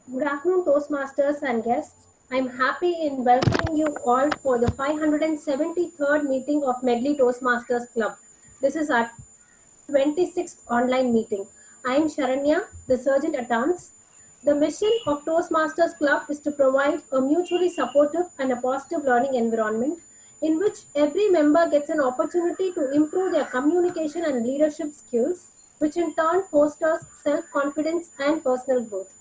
Good afternoon, Toastmasters and guests. I'm happy in welcoming you all for the 573rd meeting of Medley Toastmasters Club. This is our 26th online meeting. I'm Sharanya, the Sergeant at Arms. The mission of Toastmasters Club is to provide a mutually supportive and a positive learning environment in which every member gets an opportunity to improve their communication and leadership skills, which in turn fosters self-confidence and personal growth.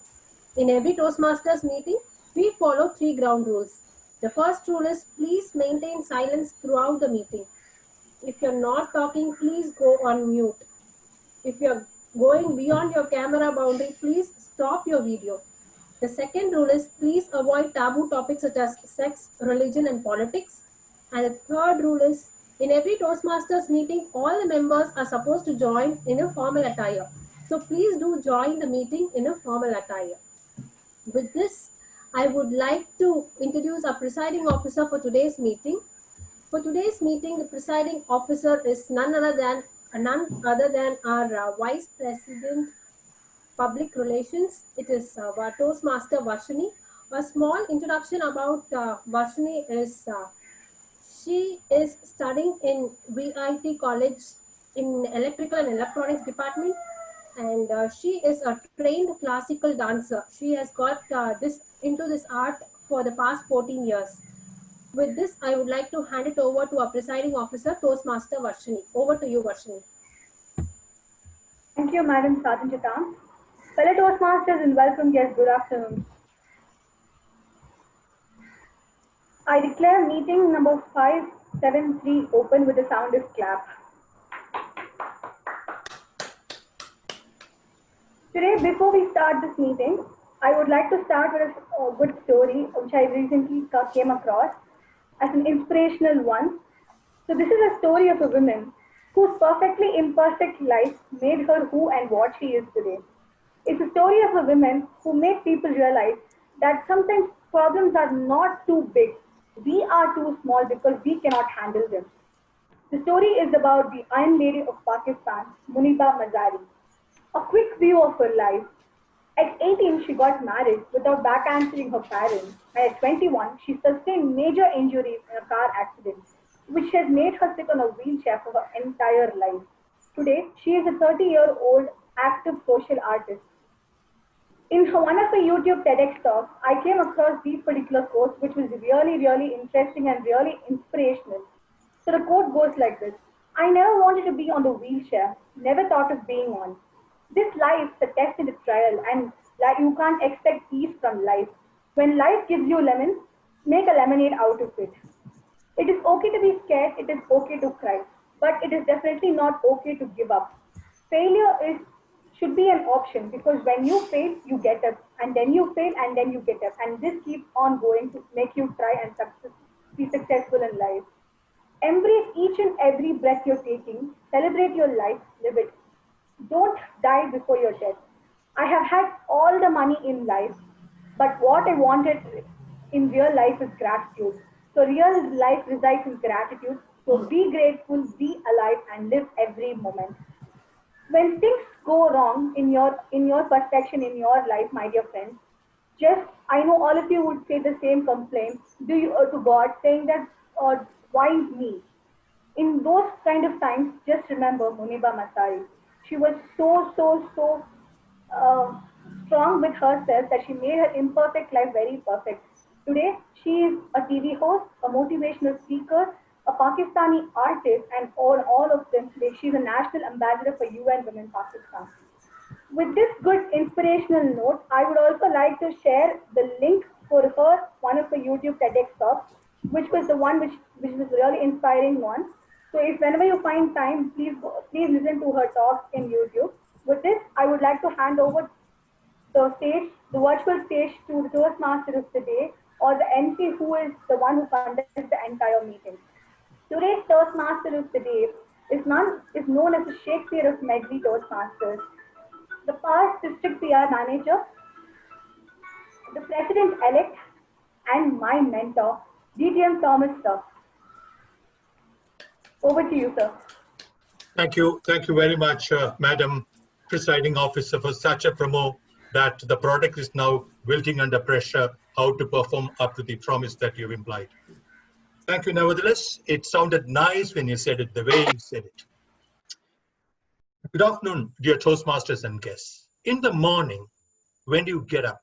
In every Toastmasters meeting, we follow three ground rules. The first rule is please maintain silence throughout the meeting. If you're not talking, please go on mute. If you're going beyond your camera boundary, please stop your video. The second rule is please avoid taboo topics such as sex, religion, and politics. And the third rule is in every Toastmasters meeting, all the members are supposed to join in a formal attire. So please do join the meeting in a formal attire. With this, I would like to introduce our presiding officer for today's meeting. For today's meeting, the presiding officer is none other than our Vice President Public Relations. It is our Toastmaster Varshini. A small introduction about Varshini is she is studying in VIT College in Electrical and Electronics Department, and she is a trained classical dancer. She has got this art for the past 14 years. With this, I would like to hand it over to our presiding officer, Toastmaster Varshini. Over to you, Varshini. Thank you, Madam Sergeant at Arms. Fellow Toastmasters and welcome guests, good afternoon. I declare meeting number 573 open with the sound of clap. Today, before we start this meeting, I would like to start with a good story which I recently came across as an inspirational one. So this is a story of a woman whose perfectly imperfect life made her who and what she is today. It's a story of a woman who made people realize that sometimes problems are not too big. We are too small because we cannot handle them. The story is about the Iron Lady of Pakistan, Muniba Mazari. A quick view of her life. At 18, she got married without back answering her parents, and at 21, she sustained major injuries in a car accident, which has made her sit on a wheelchair for her entire life. Today, she is a 30-year-old active social artist. In one of her YouTube TEDx talks, I came across these particular quotes, which was really interesting and really inspirational. So the quote goes like this: I never wanted to be on the wheelchair, never thought of being on. This life's a test and a trial, and you can't expect peace from life. When life gives you lemons, make a lemonade out of it. It is okay to be scared, it is okay to cry, but it is definitely not okay to give up. Failure should be an option, because when you fail, you get up, and then you fail, and then you get up, and this keeps on going to make you try and be successful in life. Embrace each and every breath you're taking, celebrate your life, live it. Don't die before your death. I have had all the money in life, but what I wanted in real life is gratitude. So real life resides in gratitude. So be grateful, be alive, and live every moment. When things go wrong in your perception in your life, my dear friends, I know all of you would say the same complaint to God, saying that why me? In those kind of times, just remember Muniba Masari. She was so strong with herself that she made her imperfect life very perfect. Today, she is a TV host, a motivational speaker, a Pakistani artist, and all of them today, she's a national ambassador for UN Women Pakistan. With this good inspirational note, I would also like to share the link for one of her YouTube TEDx talks, which was the one which was really inspiring one. So if whenever you find time, please listen to her talk in YouTube. With this, I would like to hand over the virtual stage, to the Toastmaster of the day, or the MC, who is the one who conducts the entire meeting. Today's Toastmaster of the day is known as the Shakespeare of Medley Toastmasters, the past district PR manager, the president-elect, and my mentor, DTM Thomas, sir. Over to you, sir. Thank you very much, Madam Presiding Officer, for such a promo that the product is now wilting under pressure, how to perform up to the promise that you've implied. Thank you. Nevertheless, it sounded nice when you said it the way you said it. Good afternoon, dear Toastmasters and guests. In the morning, when you get up,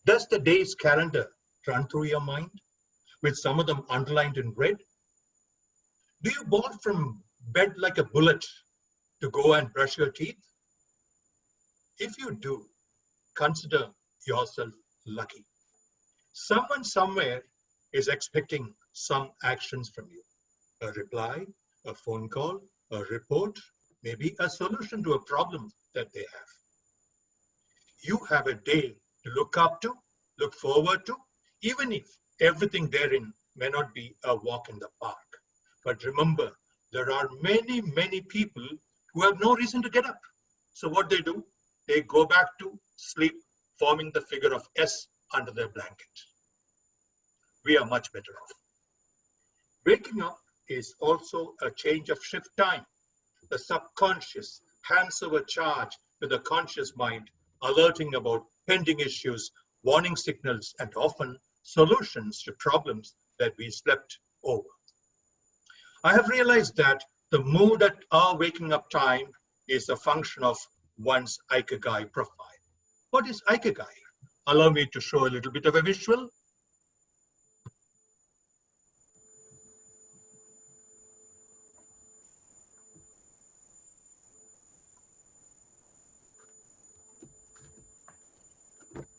does the day's calendar run through your mind with some of them underlined in red? Do you bolt from bed like a bullet to go and brush your teeth? If you do, consider yourself lucky. Someone somewhere is expecting some actions from you. A reply, a phone call, a report, maybe a solution to a problem that they have. You have a day to look up to, look forward to, even if everything therein may not be a walk in the park. But remember, there are many, many people who have no reason to get up. So what they do, they go back to sleep, forming the figure of S under their blanket. We are much better off. Waking up is also a change of shift time. The subconscious hands over charge to the conscious mind, alerting about pending issues, warning signals, and often solutions to problems that we slept over. I have realized that the mood at our waking up time is a function of one's Ikigai profile. What is Ikigai? Allow me to show a little bit of a visual.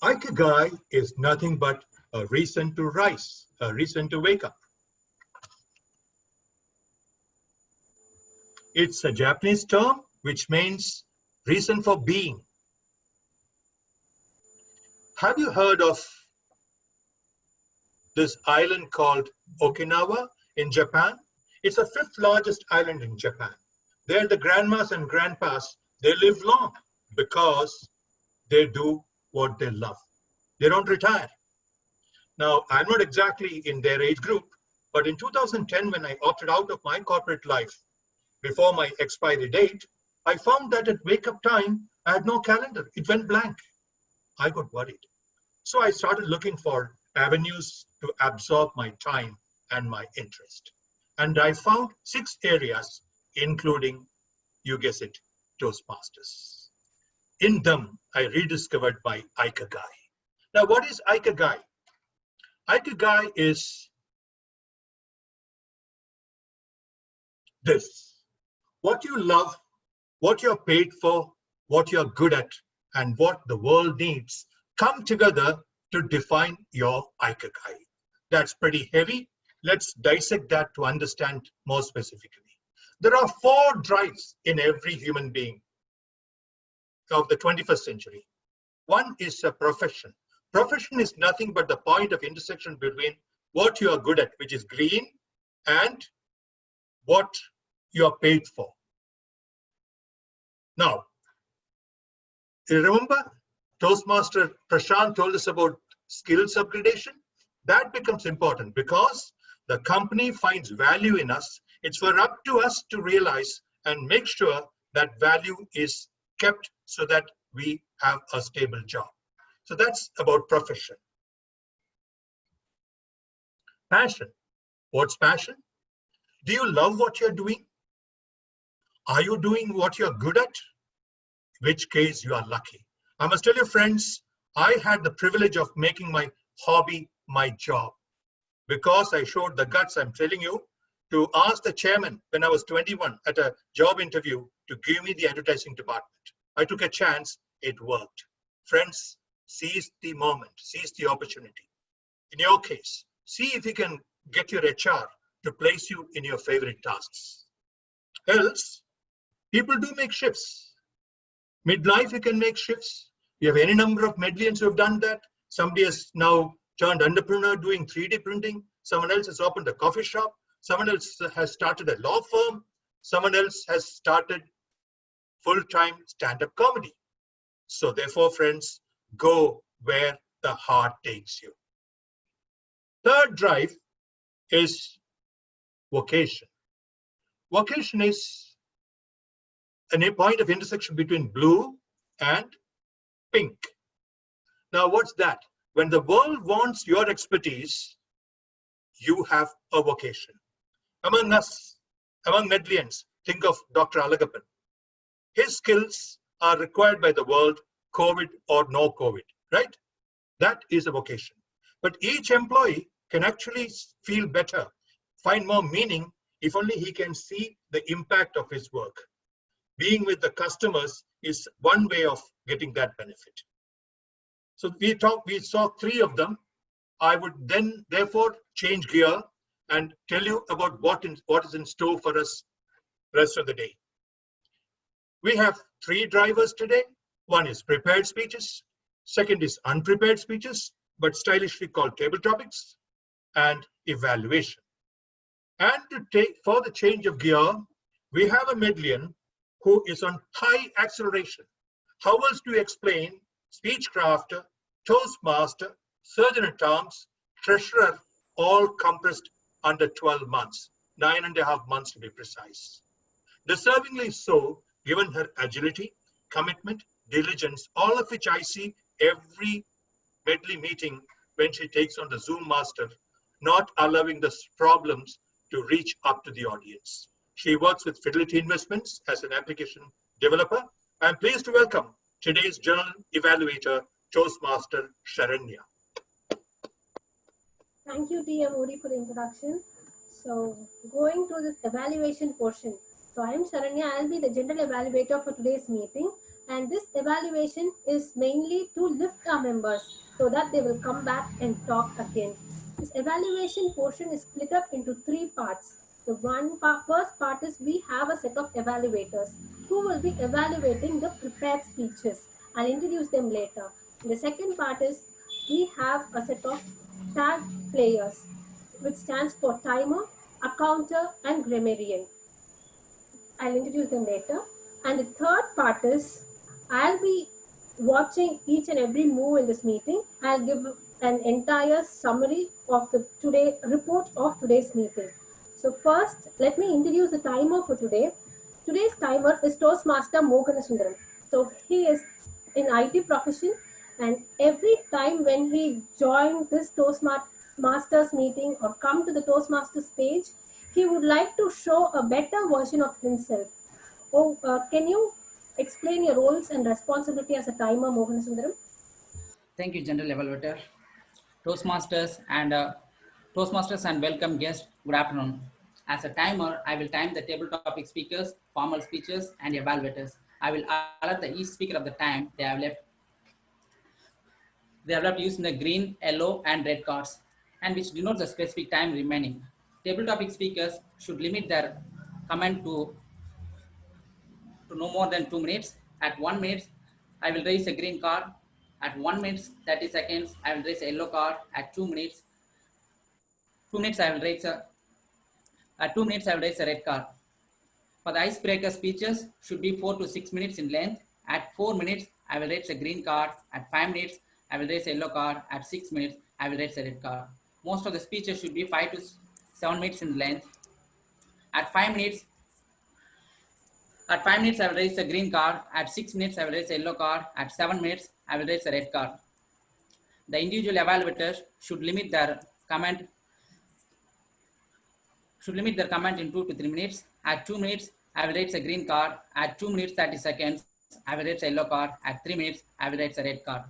Ikigai is nothing but a reason to rise, a reason to wake up. It's a Japanese term which means reason for being. Have you heard of this island called Okinawa in Japan? It's the 5th largest island in Japan. There the grandmas and grandpas, they live long because they do what they love. They don't retire. Now, I'm not exactly in their age group, but in 2010, when I opted out of my corporate life before my expiry date, I found that at wake-up time, I had no calendar. It went blank. I got worried. So I started looking for avenues to absorb my time and my interest. And I found 6 areas, including, you guess it, Toastmasters. In them, I rediscovered my Ikigai. Now, what is Ikigai? Ikigai is this: what you love, what you're paid for, what you're good at, and what the world needs come together to define your Ikigai. That's pretty heavy. Let's dissect that to understand more specifically. There are 4 drives in every human being of the 21st century. One is a profession. Profession is nothing but the point of intersection between what you are good at, which is green, and what you are paid for. Now, you remember Toastmaster Prashant told us about skills upgradation? That becomes important because the company finds value in us. It's for up to us to realize and make sure that value is kept so that we have a stable job. So that's about profession. Passion. What's passion? Do you love what you're doing? Are you doing what you're good at? In which case you are lucky. I must tell you, friends, I had the privilege of making my hobby my job because I showed the guts, I'm telling you, to ask the chairman when I was 21 at a job interview to give me the advertising department. I took a chance, it worked. Friends, seize the moment, seize the opportunity. In your case, see if you can get your HR to place you in your favorite tasks. Else, people do make shifts. Midlife, you can make shifts. You have any number of medlians who have done that. Somebody has now turned entrepreneur doing 3D printing. Someone else has opened a coffee shop. Someone else has started a law firm. Someone else has started full-time stand-up comedy. So therefore, friends, go where the heart takes you. Third drive is vocation. Vocation is a point of intersection between blue and pink. Now, what's that? When the world wants your expertise, you have a vocation. Among us, among Medlians, think of Dr. Alagappan. His skills are required by the world, COVID or no COVID, right? That is a vocation. But each employee can actually feel better, find more meaning if only he can see the impact of his work. Being with the customers is one way of getting that benefit. So we saw three of them. I would then therefore change gear and tell you about what is in store for us rest of the day. We have three drivers today. One is prepared speeches. Second is unprepared speeches, but stylishly called table topics, and evaluation. And for the change of gear, we have a Medlian who is on high acceleration. How else do you explain speech crafter, Toastmaster, surgeon at arms, treasurer, all compressed under 12 months, 9.5 months to be precise. Deservingly so, given her agility, commitment, diligence, all of which I see every Medley meeting when she takes on the Zoom master, not allowing the problems to reach up to the audience. She works with Fidelity Investments as an application developer. I'm pleased to welcome today's journal evaluator, Toastmaster Sharanya. Thank you, T.M. Modi, for the introduction. So, going to this evaluation portion. So, I am Sharanya. I'll be the general evaluator for today's meeting. And this evaluation is mainly to lift our members so that they will come back and talk again. This evaluation portion is split up into three parts. The first part is we have a set of evaluators who will be evaluating the prepared speeches. I'll introduce them later. The second part is we have a set of tag players, which stands for timer, accounter, and grammarian. I'll introduce them later. And the third part is I'll be watching each and every move in this meeting. I'll give an entire summary of the report of today's meeting. So first, let me introduce the timer for today. Today's timer is Toastmaster Moganasundram. So he is in IT profession, and every time when he joined this Toastmasters meeting or come to the Toastmasters page, he would like to show a better version of himself. Can you explain your roles and responsibility as a timer, Mohansundaram? Thank you, General Evaluator. Toastmasters and welcome guests, good afternoon. As a timer, I will time the table topic speakers, formal speeches, and evaluators. I will alert each speaker of the time they have left using the green, yellow, and red cards, and which denotes the specific time remaining. Table topic speakers should limit their comment to no more than 2 minutes. At 1 minute, I will raise a green card. At 1 minute 30 seconds, I will raise a yellow card. At 2 minutes, 2 minutes I will raise a at 2 minutes I will raise a red card. For the icebreaker speeches should be 4 to 6 minutes in length. At 4 minutes, I will raise a green card. At 5 minutes, I will raise a yellow card. At 6 minutes, I will raise a red card. Most of the speeches should be 5 to 7 minutes in length. At 5 minutes, I will raise a green card. At 6 minutes, I will raise a yellow card. At 7 minutes, I will raise a red card. The individual evaluators should limit their comment in 2 to 3 minutes. At 2 minutes, I will raise a green card. At 2 minutes 30 seconds, I will raise a yellow card. At 3 minutes, I will raise a red card.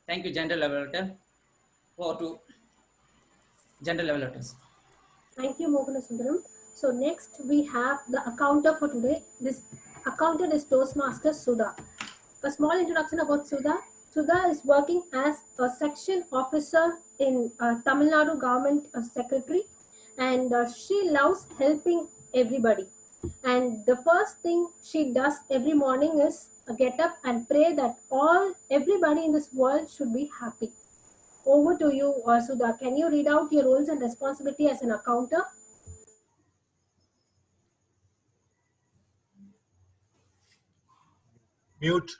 Thank you, General Evaluator. Over to General Evaluators. Thank you, Mohansundaram. So next we have the accounter for today. This accountant is Toastmaster Sudha. A small introduction about Sudha. Sudha is working as a section officer in Tamil Nadu government secretary, and she loves helping everybody. And the first thing she does every morning is get up and pray that everybody in this world should be happy. Over to you, Sudha. Can you read out your roles and responsibility as an accountant? Mute.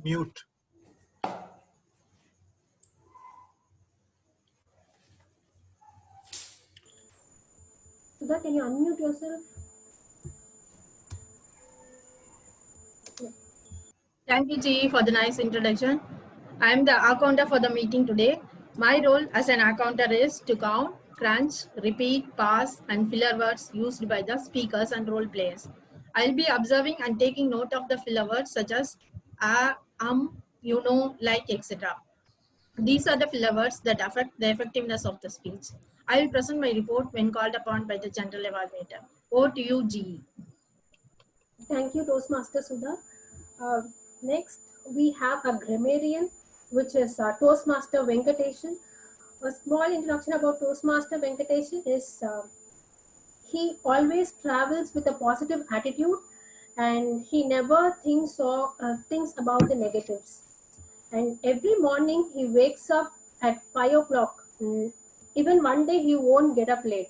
Mute. Sudha, can you unmute yourself? Thank you, G, for the nice introduction. I am the accounter for the meeting today. My role as an accounter is to count, crunch, repeat, pass, and filler words used by the speakers and role players. I'll be observing and taking note of the filler words such as you know, like, etc. These are the filler words that affect the effectiveness of the speech. I will present my report when called upon by the general evaluator. Over to you, G. Thank you, Toastmaster Sudha. Uh, Next, we have a grammarian, which is Toastmaster Venkateshan. A small introduction about Toastmaster Venkateshan is he always travels with a positive attitude and he never thinks about the negatives. And every morning he wakes up at 5 o'clock. Even one day he won't get up late.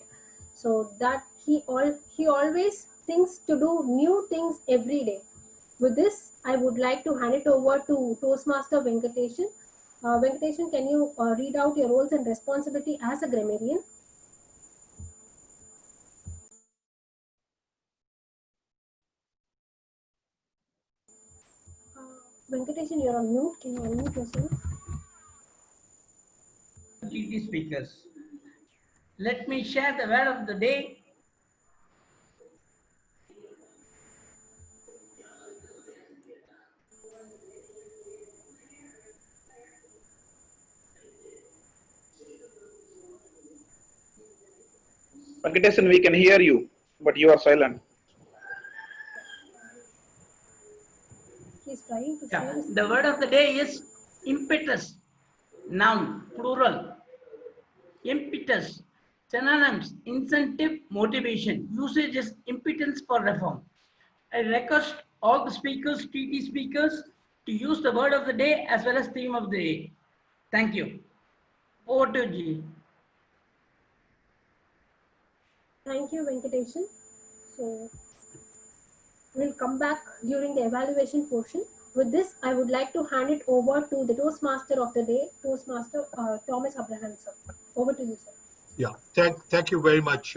So that he always thinks to do new things every day. With this, I would like to hand it over to Toastmaster Venkateshan. Venkateshan, can you read out your roles and responsibility as a grammarian? Venkateshan, you're on mute. Can you unmute yourself? GT speakers. Let me share the word of the day. Venkateshan, we can hear you, but you are silent. He's trying to Yeah. share. The word of the day is impetus. Noun, plural. Impetus. Synonyms, incentive, motivation. Usage is impotence for reform. I request all the speakers, TT speakers, to use the word of the day as well as theme of the day. Thank you. Over to G. Thank you, Venkateshan. So we'll come back during the evaluation portion. With this, I would like to hand it over to the Toastmaster of the day, Toastmaster Thomas Abraham, sir. Over to you, sir. Yeah, thank you very much,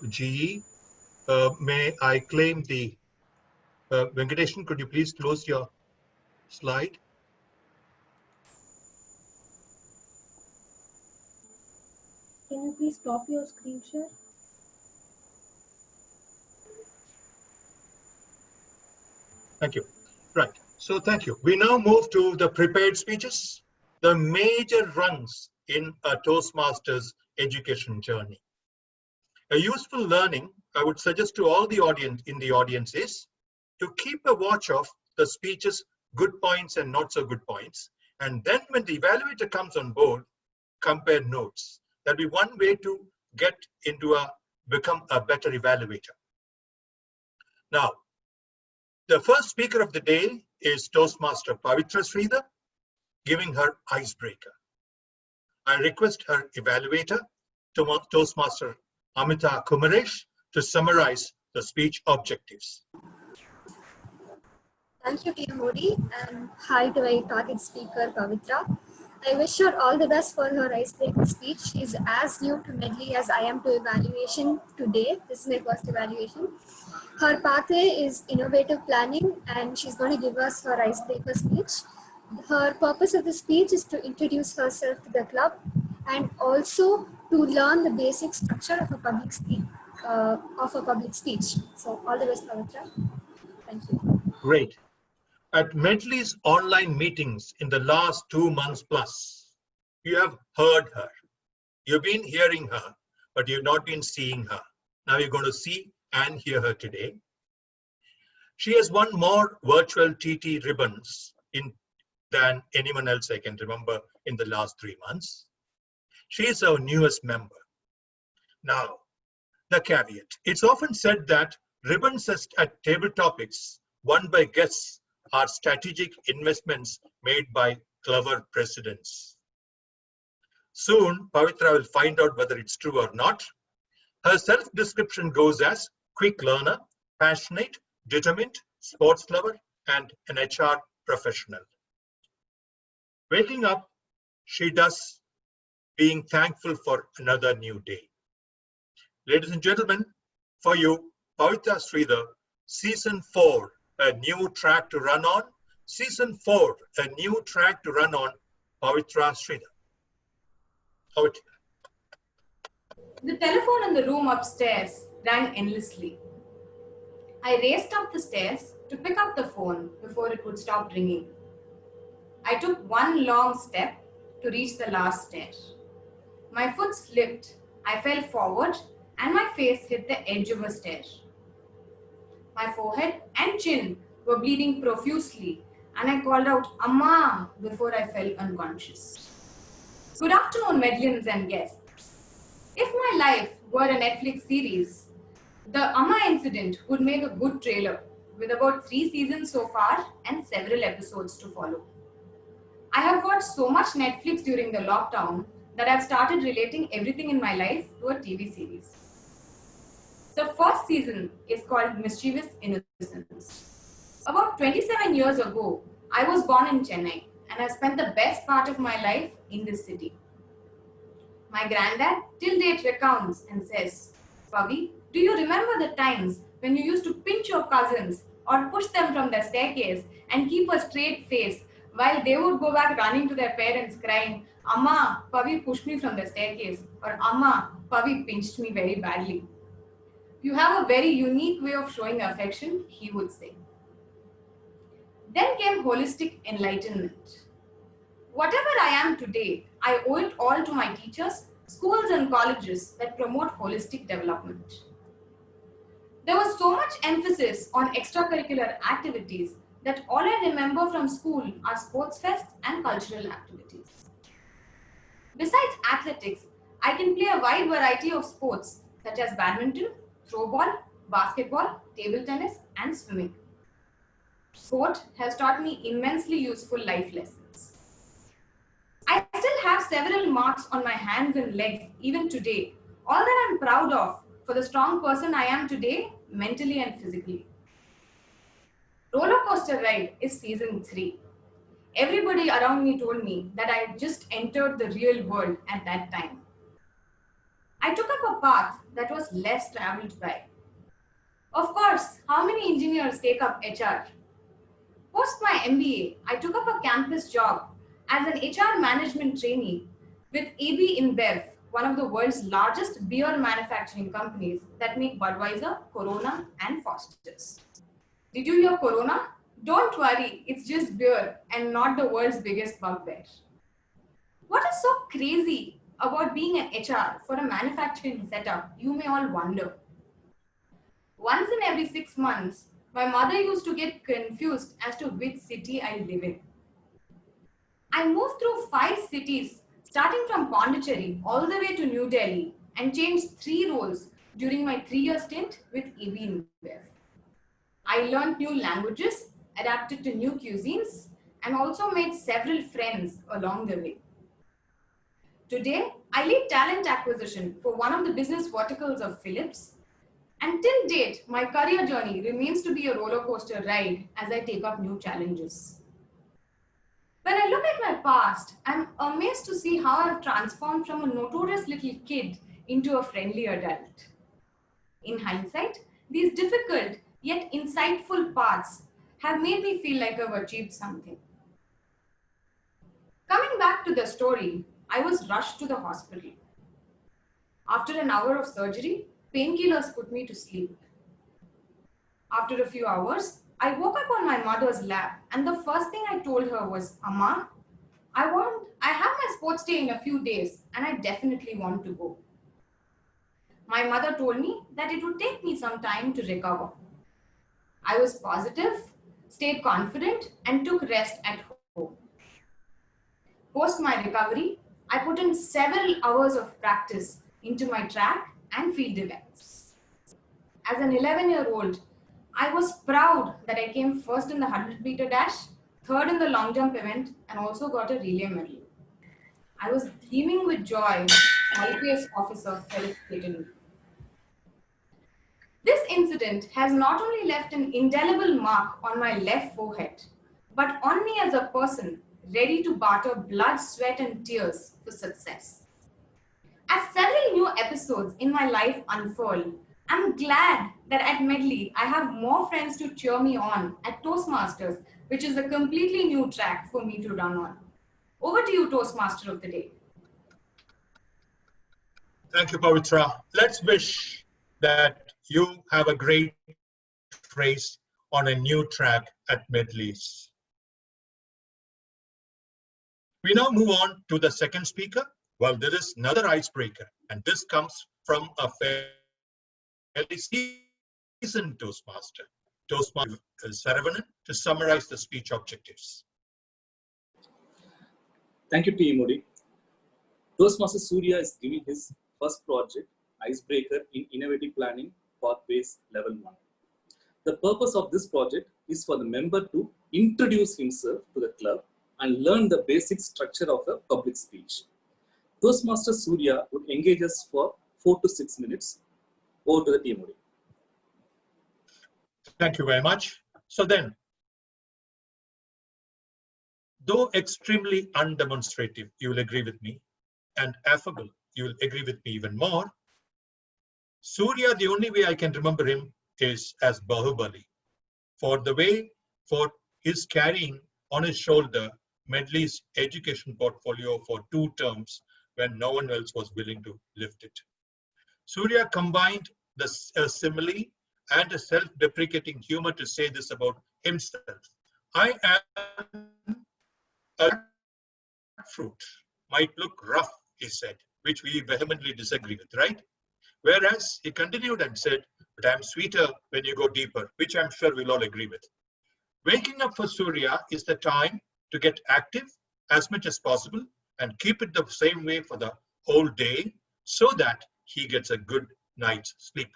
GE. May I claim the Venkateshan, could you please close your slide? Can you please stop your screen share? Thank you. Right. So thank you. We now move to the prepared speeches, the major rungs in a Toastmasters education journey. A useful learning I would suggest to all the audience in the audience is to keep a watch of the speech's good points and not so good points. And then when the evaluator comes on board, compare notes. That'll be one way to get into become a better evaluator. Now, the first speaker of the day is Toastmaster Pavitra Sridhar, giving her icebreaker. I request her evaluator, Toastmaster Amita Kumaresh, to summarize the speech objectives. Thank you, Team Modi, and hi to my target speaker, Pavitra. I wish her all the best for her icebreaker speech. She is as new to Medley as I am to evaluation today. This is my first evaluation. Her pathway is innovative planning, and she's going to give us her icebreaker speech. Her purpose of the speech is to introduce herself to the club and also to learn the basic structure of a public speech. So, all the best, Pavitra. Thank you. Great. At Medley's online meetings in the last 2 months plus, you have heard her. You've been hearing her, but you've not been seeing her. Now you're going to see and hear her today. She has won more virtual TT ribbons than anyone else I can remember in the last 3 months. She is our newest member. Now, the caveat. It's often said that ribbons at table topics won by guests are strategic investments made by clever presidents. Soon, Pavitra will find out whether it's true or not. Her self-description goes as quick learner, passionate, determined, sports lover, and an HR professional. Waking up, she does being thankful for another new day. Ladies and gentlemen, for you, Pavitra Sridhar, Season 4, a new track to run on. Season 4, a new track to run on. Pavitra Sridhar. Pavitra. The telephone in the room upstairs rang endlessly. I raced up the stairs to pick up the phone before it would stop ringing. I took one long step to reach the last stair. My foot slipped, I fell forward, and my face hit the edge of a stair. My forehead and chin were bleeding profusely, and I called out, "Amma," before I fell unconscious. Good afternoon, Medlians and guests. If my life were a Netflix series, the Amma incident would make a good trailer with about 3 seasons so far and several episodes to follow. I have watched so much Netflix during the lockdown that I've started relating everything in my life to a TV series. The first season is called Mischievous Innocence. About 27 years ago, I was born in Chennai and I spent the best part of my life in this city. My granddad till date recounts and says, "Pavi, do you remember the times when you used to pinch your cousins or push them from the staircase and keep a straight face while they would go back running to their parents crying, 'Amma, Pavi pushed me from the staircase,' or 'Amma, Pavi pinched me very badly.' You have a very unique way of showing affection," he would say. Then came holistic enlightenment. Whatever I am today, I owe it all to my teachers, schools and colleges that promote holistic development. There was so much emphasis on extracurricular activities that all I remember from school are sports fests and cultural activities. Besides athletics, I can play a wide variety of sports such as badminton, throwball, basketball, table tennis, and swimming. Sport has taught me immensely useful life lessons. I still have several marks on my hands and legs even today, all that I'm proud of for the strong person I am today, mentally and physically. Roller Coaster Ride is season 3. Everybody around me told me that I just entered the real world at that time. I took up a path that was less traveled by. Of course, how many engineers take up HR? Post my MBA, I took up a campus job as an HR management trainee with AB InBev, one of the world's largest beer manufacturing companies that make Budweiser, Corona, and Foster's. Did you hear Corona? Don't worry, it's just beer and not the world's biggest bugbear. What is so crazy about being an HR for a manufacturing setup, you may all wonder. Once in every 6 months, my mother used to get confused as to which city I live in. I moved through 5 cities, starting from Pondicherry all the way to New Delhi, and changed 3 roles during my 3-year stint with AB InBev. I learned new languages, adapted to new cuisines, and also made several friends along the way. Today, I lead talent acquisition for one of the business verticals of Philips. And till date, my career journey remains to be a roller coaster ride as I take up new challenges. When I look at my past, I'm amazed to see how I've transformed from a notorious little kid into a friendly adult. In hindsight, these difficult yet insightful paths have made me feel like I've achieved something. Coming back to the story, I was rushed to the hospital. After an hour of surgery, painkillers put me to sleep. After a few hours, I woke up on my mother's lap and the first thing I told her was, "Amma, I have my sports day in a few days and I definitely want to go." My mother told me that it would take me some time to recover. I was positive, stayed confident, and took rest at home. Post my recovery, I put in several hours of practice into my track and field events. As an 11-year-old, I was proud that I came first in the 100-meter dash, third in the long jump event, and also got a relay medal. I was beaming with joy when an IPS officer felicitated me. This incident has not only left an indelible mark on my left forehead, but on me as a person ready to barter blood, sweat, and tears for success. As several new episodes in my life unfold, I'm glad that at Medley, I have more friends to cheer me on at Toastmasters, which is a completely new track for me to run on. Over to you, Toastmaster of the Day. Thank you, Pavitra. Let's wish that you have a great race on a new track at Medleys. We now move on to the second speaker. Well, there is another icebreaker, and this comes from a fairly seasoned Toastmaster, Toastmaster Saravanan, to summarize the speech objectives. Thank you, TMOD. Toastmaster Surya is giving his first project, Icebreaker in Innovative Planning, Pathways Level 1. The purpose of this project is for the member to introduce himself to the club and learn the basic structure of a public speech. Toastmaster Surya would engage us for 4 to 6 minutes. Over to the TMOD. Thank you very much. So then, though extremely undemonstrative, you will agree with me, and affable, you will agree with me even more, Surya, the only way I can remember him is as Bahubali, for his carrying on his shoulder Medley's education portfolio for 2 terms when no one else was willing to lift it. Surya combined the simile and a self-deprecating humor to say this about himself. I am a fruit. Might look rough, he said, which we vehemently disagree with, right? Whereas he continued and said, but I'm sweeter when you go deeper, which I'm sure we'll all agree with. Waking up for Surya is the time to get active as much as possible and keep it the same way for the whole day so that he gets a good night's sleep.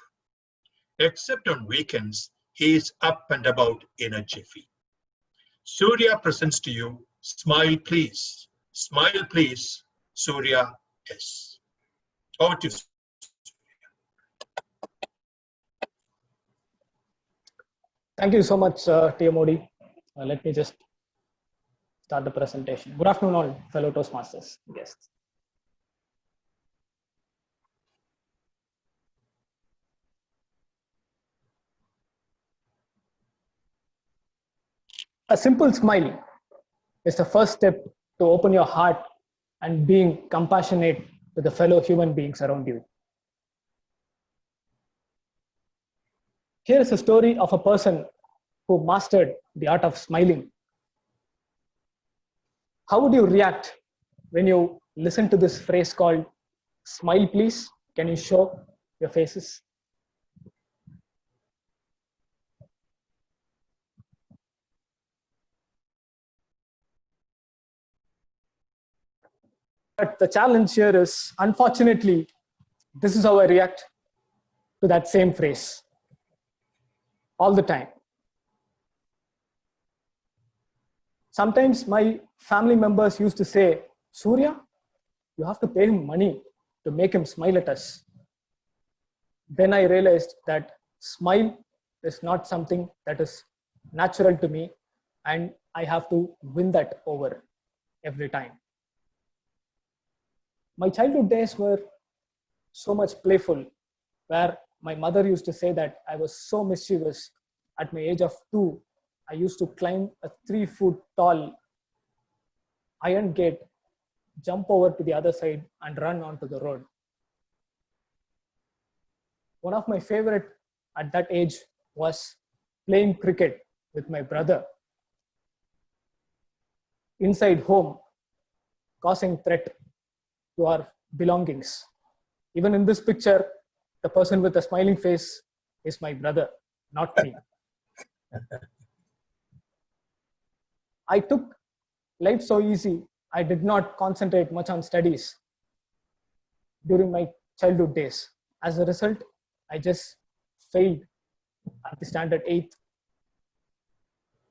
Except on weekends, he is up and about in a jiffy. Surya presents to you, smile please, Surya S. Over to you. Thank you so much, TMOD. Let me just start the presentation. Good afternoon, all fellow Toastmasters guests. A simple smile is the first step to open your heart and being compassionate to the fellow human beings around you. Here is a story of a person who mastered the art of smiling. How would you react when you listen to this phrase called smile please? Can you show your faces? But the challenge here is, unfortunately, this is how I react to that same phrase all the time. Sometimes my family members used to say, Surya, you have to pay him money to make him smile at us. Then I realized that smile is not something that is natural to me, and I have to win that over every time. My childhood days were so much playful, where my mother used to say that I was so mischievous. At my age of 2, I used to climb a 3-foot tall iron gate, jump over to the other side and run onto the road. One of my favorite at that age was playing cricket with my brother inside home, causing threat to our belongings. Even in this picture, the person with a smiling face is my brother, not me. I took life so easy. I did not concentrate much on studies during my childhood days. As a result, I just failed at the standard 8th.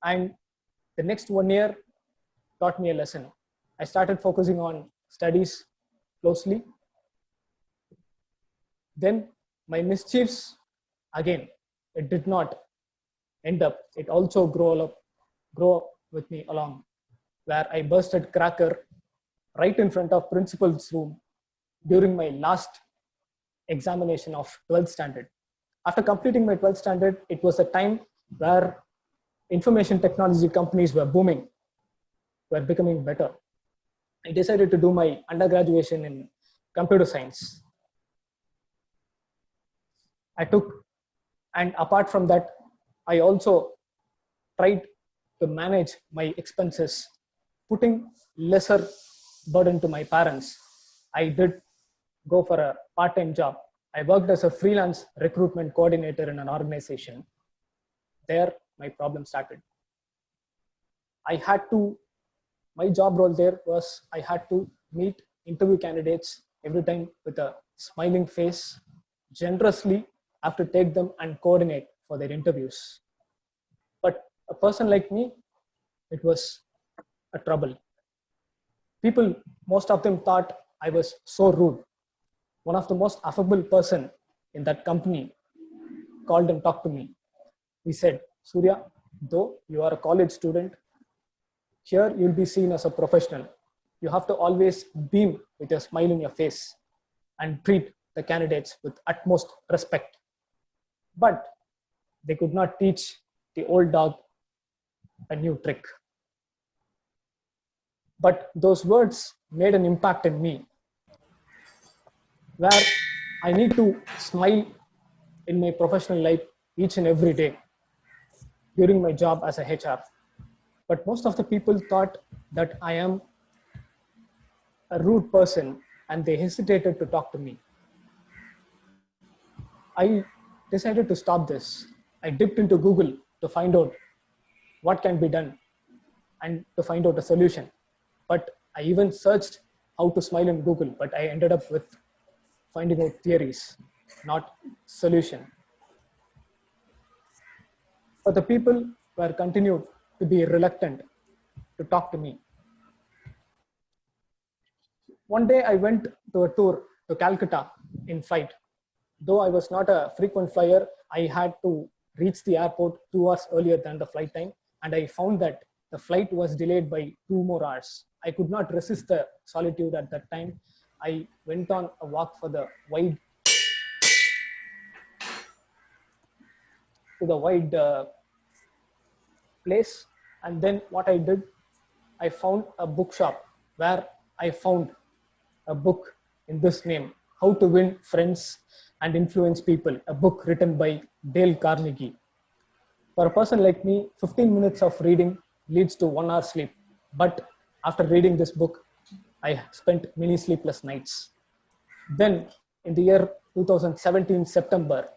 And the next 1 year taught me a lesson. I started focusing on studies closely. Then my mischiefs, again, it did not end up. It also grew up with me along, where I bursted cracker right in front of principal's room during my last examination of 12th standard. After completing my 12th standard, it was a time where information technology companies were booming, were becoming better. I decided to do my undergraduation in computer science. And apart from that, I also tried to manage my expenses, putting lesser burden to my parents. I did go for a part-time job. I worked as a freelance recruitment coordinator in an organization. There, my problem started. My job role there was I had to meet interview candidates every time with a smiling face, generously have to take them and coordinate for their interviews. But a person like me, it was a trouble. People, most of them thought I was so rude. One of the most affable person in that company called and talked to me. He said, Surya, though you are a college student, here you'll be seen as a professional. You have to always beam with a smile in your face and treat the candidates with utmost respect. But they could not teach the old dog a new trick. But those words made an impact in me, where I need to smile in my professional life each and every day during my job as a HR. But most of the people thought that I am a rude person and they hesitated to talk to me. I decided to stop this. I dipped into Google to find out what can be done and to find out a solution. But I even searched how to smile in Google, but I ended up with finding out theories, not solution. But the people were continued to be reluctant to talk to me. One day I went to a tour to Calcutta in flight. Though I was not a frequent flyer, I had to reach the airport 2 hours earlier than the flight time. And I found that the flight was delayed by 2 more hours. I could not resist the solitude at that time. I went on a walk for the wide place. And then what I did, I found a bookshop where I found a book in this name, How to Win Friends and Influence People, a book written by Dale Carnegie. For a person like me, 15 minutes of reading leads to 1 hour sleep. But after reading this book, I spent many sleepless nights. Then in the year 2017, September,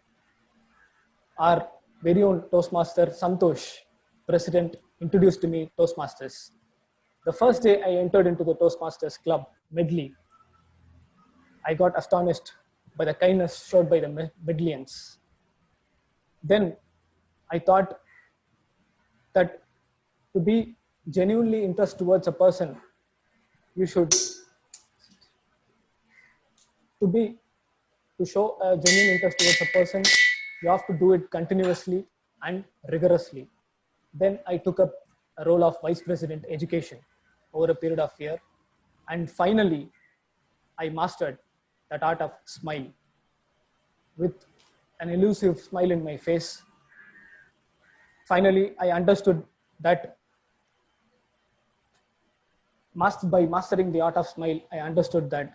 our very own Toastmaster Santosh, president, introduced to me Toastmasters. The first day I entered into the Toastmasters club, Medley, I got astonished by the kindness showed by the Medlians. Then I thought that to be genuinely interested towards a person, you should, to show a genuine interest towards a person, you have to do it continuously and rigorously. Then I took up a role of Vice President Education over a period of a year. And finally, I mastered that art of smile. With an elusive smile in my face, finally, I understood that by mastering the art of smile, I understood that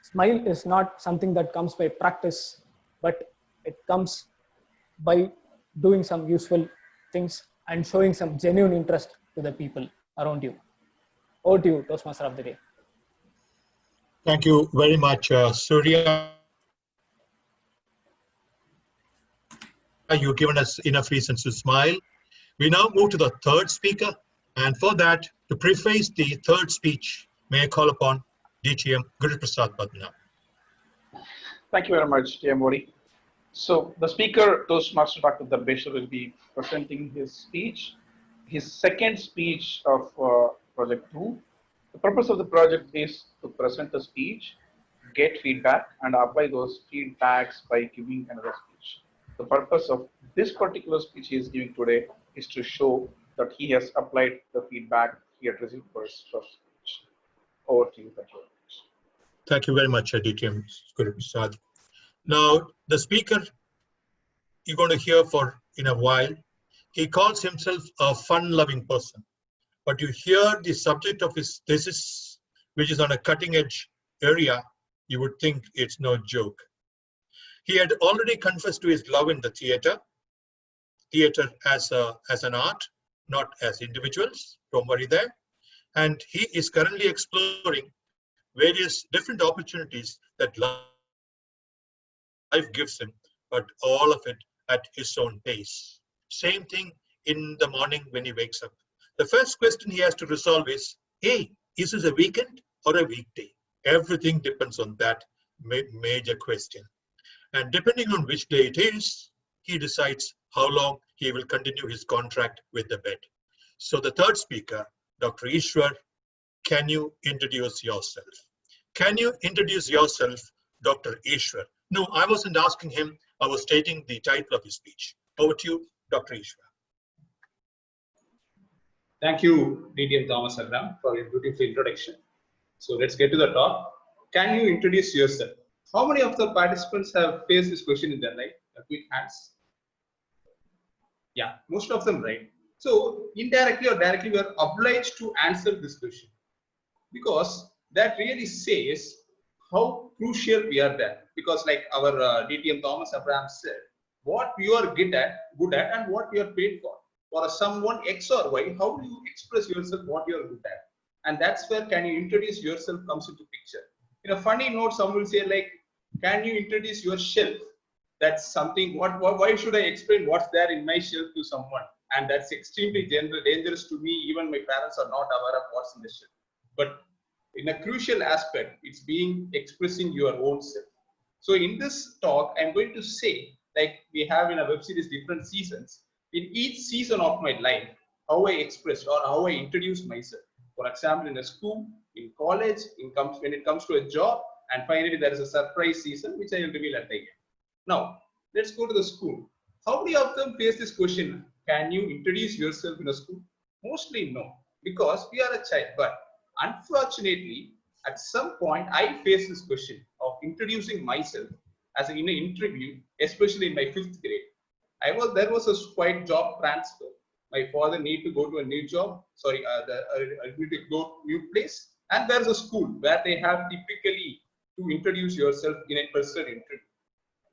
smile is not something that comes by practice, but it comes by doing some useful things and showing some genuine interest to the people around you. Over to you, Toastmaster of the Day. Thank you very much, Surya. You've given us enough reasons to smile. We now move to the third speaker. And for that, to preface the third speech, may I call upon DTM Guru Prasad Badna. Thank you very much, TM Modi. So the speaker, Toastmaster Dr. Darbeshwar, will be presenting his speech, his second speech of Project 2. The purpose of the project is to present a speech, get feedback, and apply those feedbacks by giving another speech. The purpose of this particular speech he is giving today is to show that he has applied the feedback he had received for his first speech. Over to you, thank you very much. Thank you very much, DTM Guru Prasad. Now, the speaker you're going to hear for in a while, he calls himself a fun-loving person. But you hear the subject of his thesis, which is on a cutting-edge area, you would think it's no joke. He had already confessed to his love in the theater as an art, not as individuals, don't worry there. And he is currently exploring various different opportunities that life gives him, but all of it at his own pace. Same thing in the morning when he wakes up. The first question he has to resolve is, hey, is this a weekend or a weekday? Everything depends on that major question. And depending on which day it is, he decides how long he will continue his contract with the bed. So the third speaker, Dr. Ishwar, can you introduce yourself? Can you introduce yourself, Dr. Ishwar? No, I wasn't asking him. I was stating the title of his speech. Over to you, Dr. Ishwar. Thank you, DTM Thomas Abraham, for your beautiful introduction. So let's get to the talk. Can you introduce yourself? How many of the participants have faced this question in their life? A quick hands. Yeah, most of them, right? So indirectly or directly, we are obliged to answer this question because that really says how crucial we are there. Because like our DTM Thomas Abraham said, what you are good at and what you are paid for. For someone X or Y, how do you express yourself what you are good at? And that's where can you introduce yourself comes into picture. In a funny note, someone will say like, can you introduce your shelf? That's something, why should I explain what's there in my shelf to someone? And that's extremely dangerous to me. Even my parents are not aware of what's in the shelf. But in a crucial aspect, it's expressing your own self. So in this talk, I'm going to say, like we have in a web series different seasons, in each season of my life, how I expressed or how I introduced myself. For example, in a school, in college, when it comes to a job, and finally there is a surprise season, which I will reveal at the end. Now, let's go to the school. How many of them face this question? Can you introduce yourself in a school? Mostly no, because we are a child. But unfortunately, at some point, I faced this question of introducing myself as in an interview, especially in my 5th grade. There was a quite job transfer. My father need to go to a new job. Sorry, I need to go to a new place. And there's a school where they have typically to introduce yourself in a personal interview.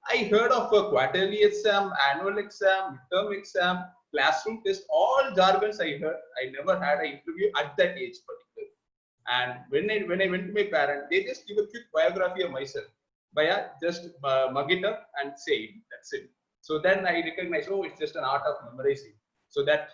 I heard of a quarterly exam, annual exam, midterm exam, classroom test, all jargons I heard. I never had an interview at that age particularly. And when I went to my parents, they just give a quick biography of myself. Just mug it up and say it. That's it. So then I recognized, oh, it's just an art of memorizing. So that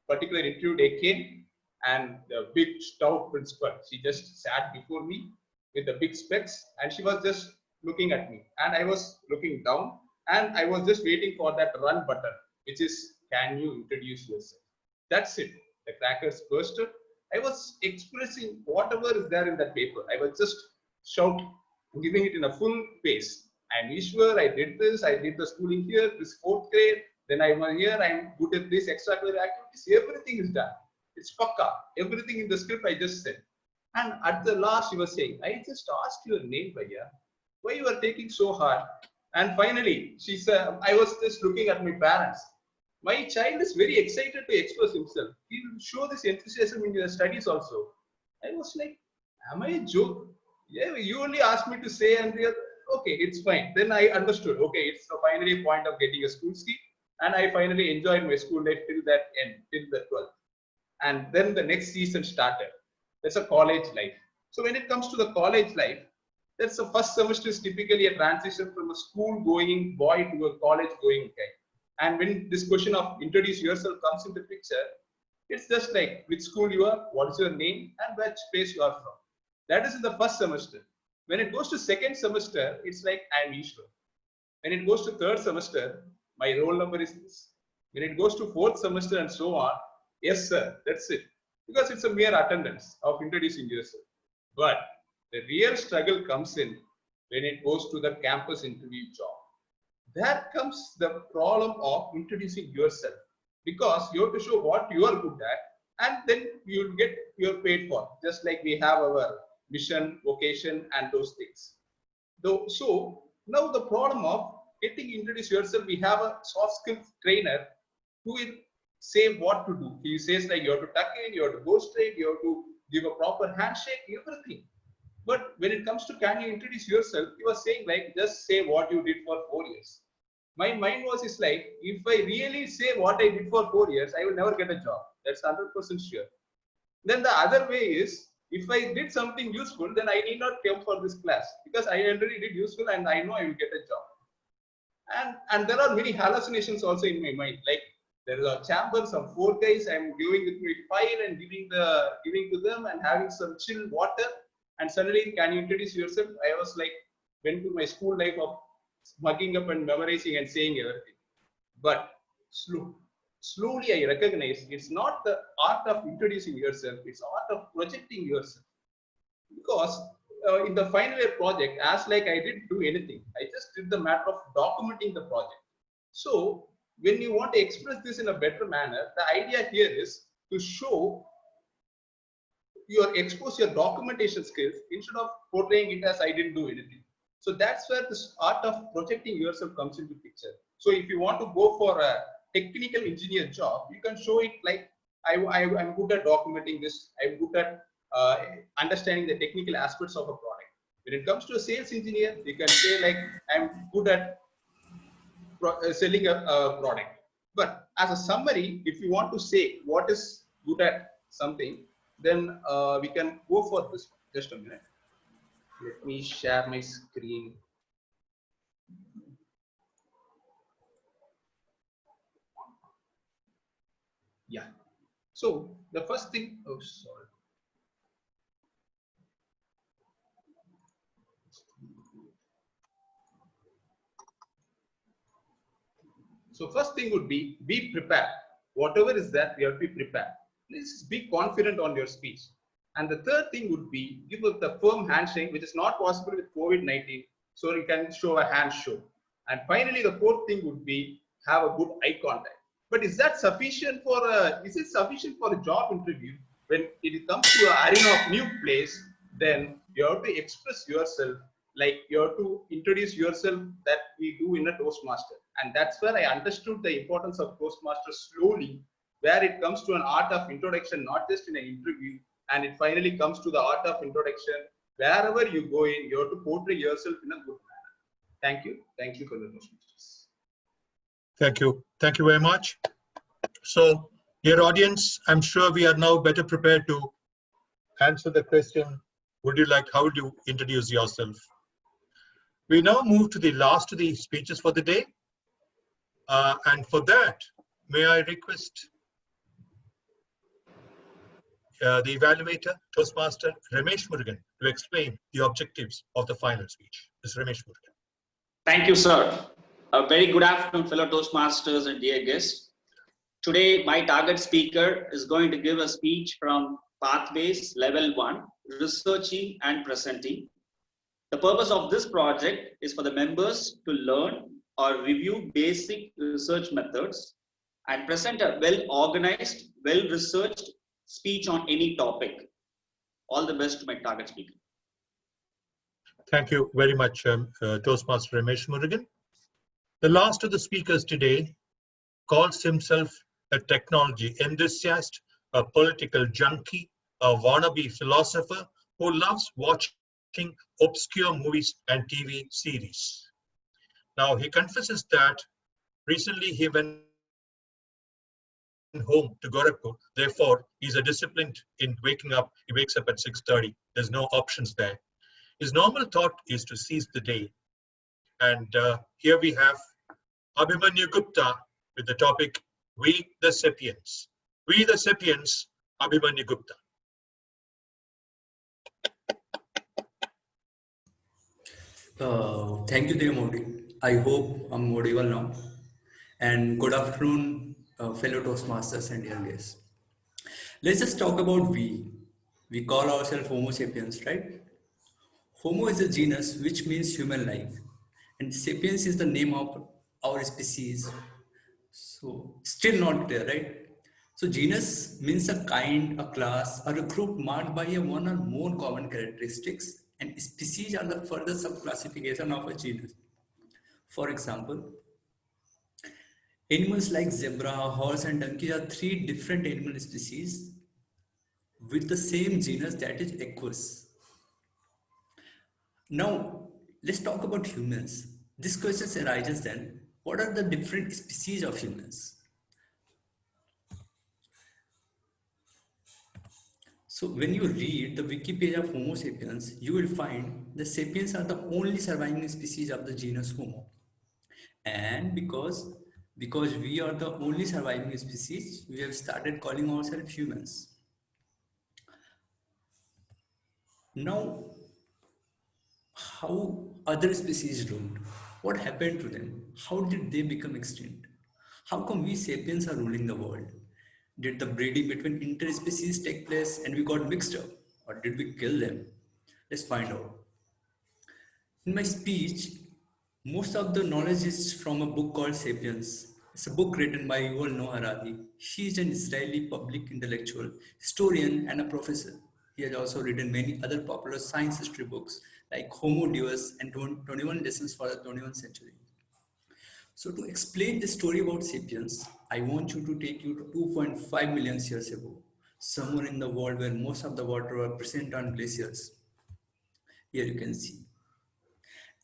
particular interview day came, and the big stout principal, she just sat before me with the big specs, and she was just looking at me, and I was looking down, and I was just waiting for that run button, which is, can you introduce yourself? That's it. The crackers bursted. I was expressing whatever is there in that paper. I was just shouting, giving it in a full pace. I'm Ishwar, I did this, I did the schooling here, this 4th grade, then I'm here, I'm good at this extracurricular activities, everything is done. It's pakka. Everything in the script I just said. And at the last, she was saying, I just asked your name, Bhaiya. Why you are taking so hard? And finally, she said, I was just looking at my parents. My child is very excited to express himself. He will show this enthusiasm in your studies also. I was like, am I a joke? Yeah, you only asked me to say, and okay, it's fine. Then I understood. Okay, it's finally a point of getting a school seat. And I finally enjoyed my school life till that end, till the 12th. And then the next season started. That's a college life. So when it comes to the college life, that's the first semester is typically a transition from a school going boy to a college going guy. And when this question of introduce yourself comes into picture, it's just like which school you are, what is your name, and which place you are from. That is in the first semester. When it goes to second semester, it's like I am Ishwar. When it goes to third semester, my roll number is this. When it goes to fourth semester and so on, yes sir, that's it. Because it's a mere attendance of introducing yourself. But the real struggle comes in when it goes to the campus interview job. There comes the problem of introducing yourself, because you have to show what you are good at, and then you'll get your paid for, just like we have our mission, vocation, and those things. So Now the problem of getting introduce yourself, we have a soft skills trainer who will say what to do. He says like you have to tuck in, you have to go straight, you have to give a proper handshake, everything. But when it comes to can you introduce yourself, he was saying like just say what you did for 4 years. My mind was is like if I really say what I did for 4 years, I will never get a job. That's 100% sure. Then the other way is if I did something useful, then I need not come for this class because I already did useful and I know I will get a job. And there are many hallucinations also in my mind. Like there is a chamber, some four guys. I'm going with my file and giving to them and having some chill water. And suddenly, can you introduce yourself? I was like went to my school life of mugging up and memorizing and saying everything. But slowly I recognize it's not the art of introducing yourself. It's art of projecting yourself. Because in the final year project, as like I didn't do anything, I just did the matter of documenting the project. So when you want to express this in a better manner, the idea here is to show expose your documentation skills instead of portraying it as I didn't do anything. So that's where this art of projecting yourself comes into picture. So if you want to go for a technical engineer job, you can show it like I'm good at documenting this. I'm good at understanding the technical aspects of a product. When it comes to a sales engineer, you can say like I'm good at selling a product. But as a summary, if you want to say what is good at something, then we can go for this one. Just a minute. Let me share my screen. Yeah. So the first thing, oh sorry. So first thing would be prepared. Whatever is that, you have to be prepared. Please be confident on your speech. And the third thing would be give us the firm handshake, which is not possible with COVID-19. So you can show a hand show. And finally, the fourth thing would be have a good eye contact. But is that sufficient for is it sufficient for a job interview? When it comes to an arena of new place, then you have to express yourself, like you have to introduce yourself that we do in a Toastmaster. And that's where I understood the importance of Toastmasters slowly, where it comes to an art of introduction, not just in an interview, and it finally comes to the art of introduction. Wherever you go in, you have to portray yourself in a good manner. Thank you. Thank you for the Toastmasters. Thank you. Thank you very much. So, dear audience, I'm sure we are now better prepared to answer the question, how would you introduce yourself? We now move to the last of the speeches for the day. And for that, may I request the evaluator, Toastmaster Ramesh Murugan, to explain the objectives of the final speech. Mr. Ramesh Murugan. Thank you, sir. A very good afternoon, fellow Toastmasters and dear guests. Today, my target speaker is going to give a speech from Pathways Level 1, Researching and Presenting. The purpose of this project is for the members to learn or review basic research methods and present a well-organized, well-researched speech on any topic. All the best to my target speaker. Thank you very much, Toastmaster Ramesh Murugan. The last of the speakers today calls himself a technology enthusiast, a political junkie, a wannabe philosopher who loves watching obscure movies and TV series. Now, he confesses that recently he went home to Gorakhpur. Therefore, he's a disciplined in waking up. He wakes up at 6:30. There's no options there. His normal thought is to seize the day. And here we have Abhimanyu Gupta with the topic, We the Sapiens. We the Sapiens, Abhimanyu Gupta. Thank you, dear Modi. I hope I'm audible now. And good afternoon, fellow Toastmasters and dear guests. Let's just talk about we. We call ourselves Homo sapiens, right? Homo is a genus which means human life, and sapiens is the name of our species. So, still not clear, right? So, genus means a kind, a class, or a group marked by a one or more common characteristics, and species are the further subclassification of a genus. For example, animals like zebra, horse, and donkey are three different animal species with the same genus, that is Equus. Now, let's talk about humans. This question arises then, what are the different species of humans? So when you read the Wikipedia of Homo sapiens, you will find the sapiens are the only surviving species of the genus Homo. And because we are the only surviving species, we have started calling ourselves humans. Now, how other species don't? What happened to them? How did they become extinct? How come we sapiens are ruling the world? Did the breeding between interspecies take place and we got mixed up? Or did we kill them? Let's find out. In my speech, most of the knowledge is from a book called Sapiens. It's a book written by Yuval Noah Harari. He is an Israeli public intellectual, historian, and a professor. He has also written many other popular science history books like Homo Deus and 21 Lessons for the 21st Century. So to explain the story about Sapiens, I want you to take you to 2.5 million years ago, somewhere in the world where most of the water were present on glaciers. Here you can see.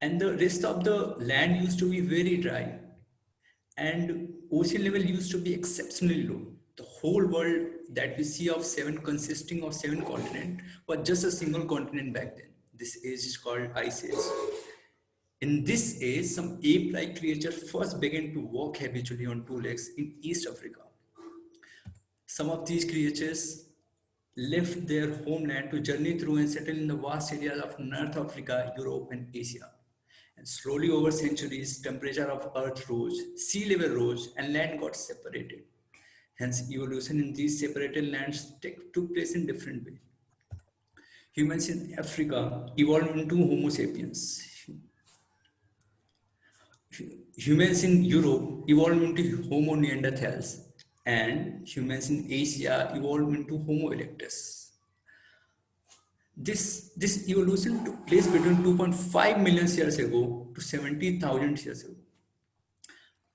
And the rest of the land used to be very dry, and ocean level used to be exceptionally low. The whole world that we see of seven, consisting of 7 continents, was just a single continent back then. This age is called Ice Age. In this age, some ape-like creatures first began to walk habitually on 2 legs in East Africa. Some of these creatures left their homeland to journey through and settle in the vast areas of North Africa, Europe, and Asia. And slowly over centuries, temperature of Earth rose, sea level rose, and land got separated. Hence, evolution in these separated lands took place in different ways. Humans in Africa evolved into Homo sapiens. Humans in Europe evolved into Homo neanderthals, and humans in Asia evolved into Homo erectus. This evolution took place between 2.5 million years ago to 70,000 years ago.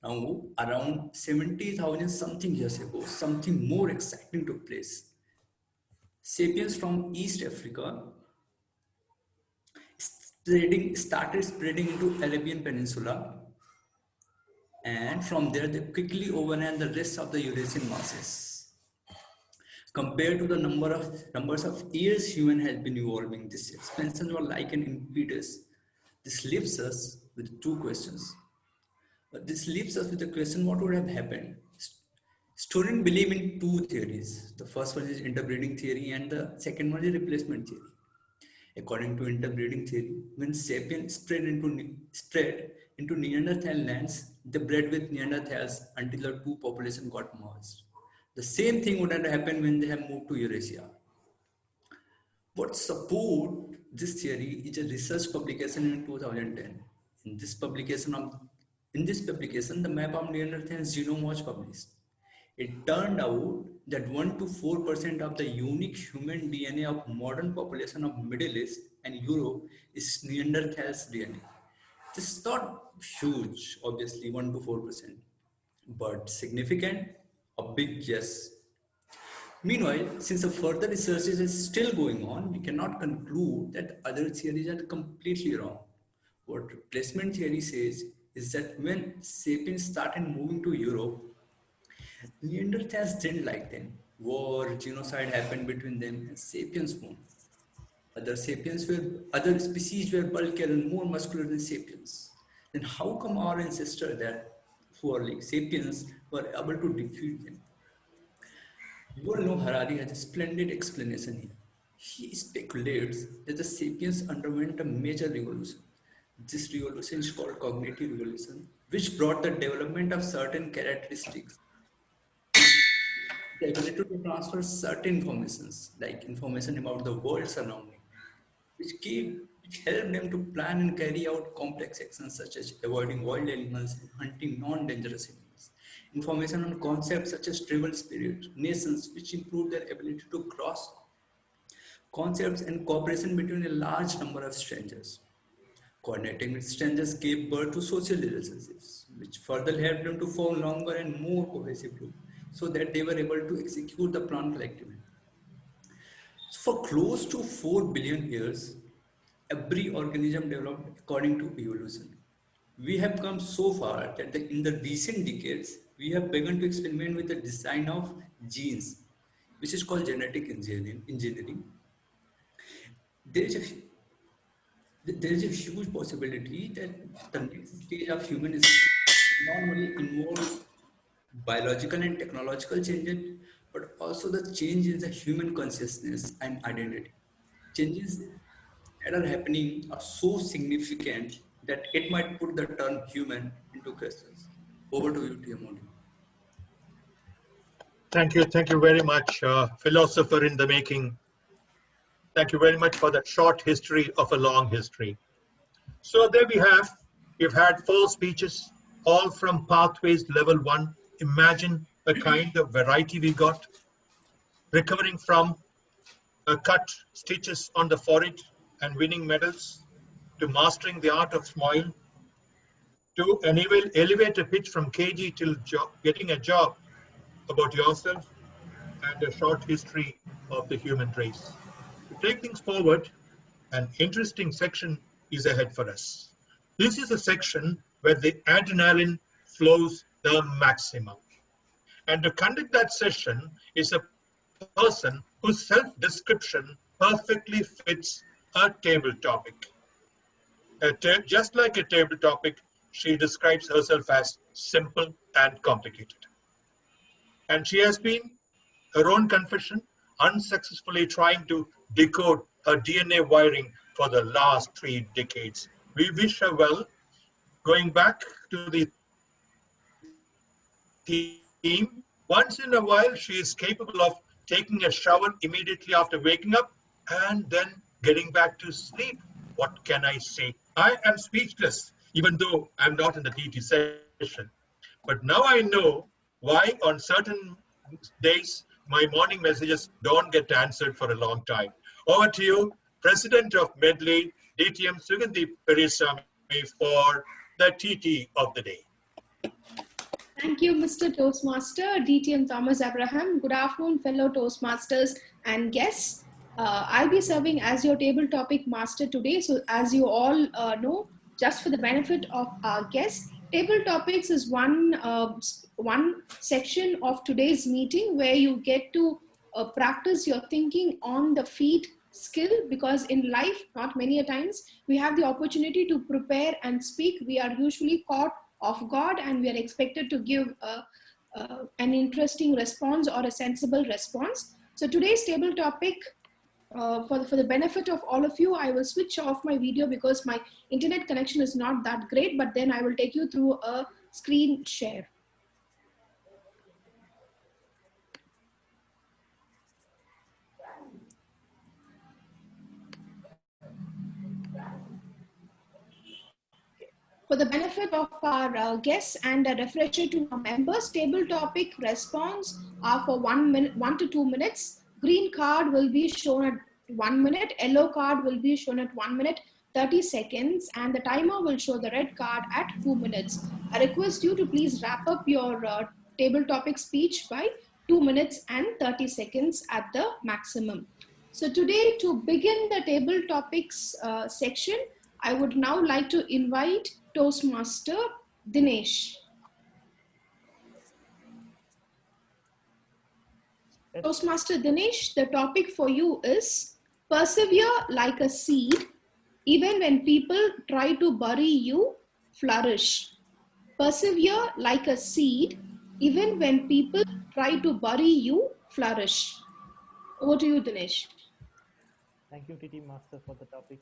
Now, around 70,000 something years ago, something more exciting took place. Sapiens from East Africa started spreading into Arabian Peninsula, and from there they quickly overran the rest of the Eurasian masses. Compared to the numbers of years human has been evolving, this expansion was like an impetus. This leaves us with two questions. This leaves us with the question, what would have happened? Students believe in two theories. The first one is interbreeding theory and the second one is replacement theory. According to interbreeding theory, when sapiens spread into Neanderthal lands, they bred with Neanderthals until the two populations got merged. The same thing would have happened when they have moved to Eurasia. What support this theory is a research publication in 2010. In this publication, the map of Neanderthal's genome was published. It turned out that 1 to 4% of the unique human DNA of modern population of Middle East and Europe is Neanderthal's DNA. This is not huge, obviously 1 to 4%, but significant, a big yes. Meanwhile, since the further research is still going on, we cannot conclude that other theories are completely wrong. What replacement theory says is that when sapiens started moving to Europe, Neanderthals didn't like them. War, genocide happened between them, and sapiens won. Other species were bulkier and more muscular than sapiens. Then how come our ancestors who are like sapiens were able to defeat them? Yuval Noah Harari has a splendid explanation here. He speculates that the sapiens underwent a major revolution. This revolution is called cognitive revolution, which brought the development of certain characteristics, the ability to transfer certain informations, like information about the world surrounding, which helped them to plan and carry out complex actions such as avoiding wild animals and hunting non-dangerous animals. Information on concepts such as tribal spirit, nations, which improved their ability to cross concepts and cooperation between a large number of strangers. Coordinating with strangers gave birth to social relationships, which further helped them to form longer and more cohesive groups so that they were able to execute the plan collectively. So for close to 4 billion years, every organism developed according to evolution. We have come so far that in the recent decades, we have begun to experiment with the design of genes, which is called genetic engineering. There is a there is a huge possibility that the next stage of human is normally involves biological and technological changes, but also the change in the human consciousness and identity. Changes that are happening are so significant that it might put the term human into questions. Over to you, Tiamoni. Thank you very much, philosopher in the making. Thank you very much for that short history of a long history. So there we have, we've had 4 speeches, all from Pathways Level 1. Imagine the kind of variety we got, recovering from cut stitches on the forehead and winning medals, to mastering the art of smile, to an elevator pitch from KG till getting a job about yourself, and a short history of the human race. To take things forward, an interesting section is ahead for us. This is a section where the adrenaline flows the maximum. And to conduct that session is a person whose self-description perfectly fits her table topic. Just like a table topic, she describes herself as simple and complicated. And she has been, her own confession, unsuccessfully trying to decode her DNA wiring for the last 3 decades. We wish her well. Going back to the theme, once in a while she is capable of taking a shower immediately after waking up and then getting back to sleep. What can I say? I am speechless, even though I'm not in the TT session. But now I know why on certain days my morning messages don't get answered for a long time. Over to you, President of Medley, DTM Sugandhi Perisami, for the TT of the day. Thank you, Mr. Toastmaster, DTM Thomas Abraham. Good afternoon, fellow Toastmasters and guests. I'll be serving as your table topic master today. So as you all know, just for the benefit of our guests, table topics is one section of today's meeting where you get to practice your thinking on the feet skill, because in life, not many a times, we have the opportunity to prepare and speak. We are usually caught off guard and we are expected to give an interesting response or a sensible response. So today's table topic, for the benefit of all of you, I will switch off my video because my internet connection is not that great, but then I will take you through a screen share. For the benefit of our guests and a refresher to our members, table topic response are for 1 to 2 minutes. Green card will be shown at 1 minute, yellow card will be shown at 1 minute, 30 seconds, and the timer will show the red card at 2 minutes. I request you to please wrap up your table topic speech by 2 minutes and 30 seconds at the maximum. So today, to begin the table topics section, I would now like to invite Toastmaster Dinesh. Toastmaster Dinesh, the topic for you is persevere like a seed. Even when people try to bury you, flourish. Persevere like a seed. Even when people try to bury you, flourish. Over to you, Dinesh. Thank you, TT Master, for the topic.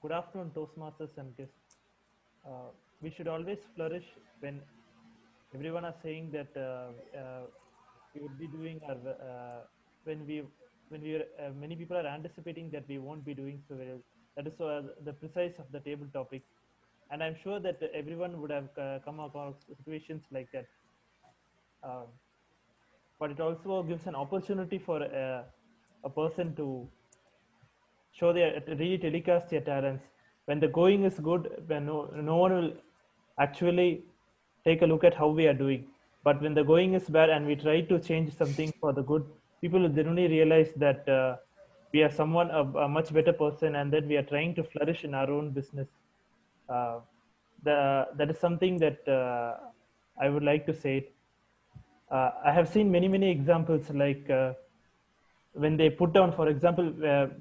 Good afternoon, Toastmasters and guests. We should always flourish when everyone is saying that we would be doing our, many people are anticipating that we won't be doing so well. That is the precise of the table topic. And I'm sure that everyone would have come across situations like that. But it also gives an opportunity for a person to show really telecast their talents. when the going is good, when no one will actually take a look at how we are doing. But when the going is bad and we try to change something for the good, people will generally realize that we are someone a much better person, and that we are trying to flourish in our own business. That is something that I would like to say. I have seen many examples, like when they put down, for example,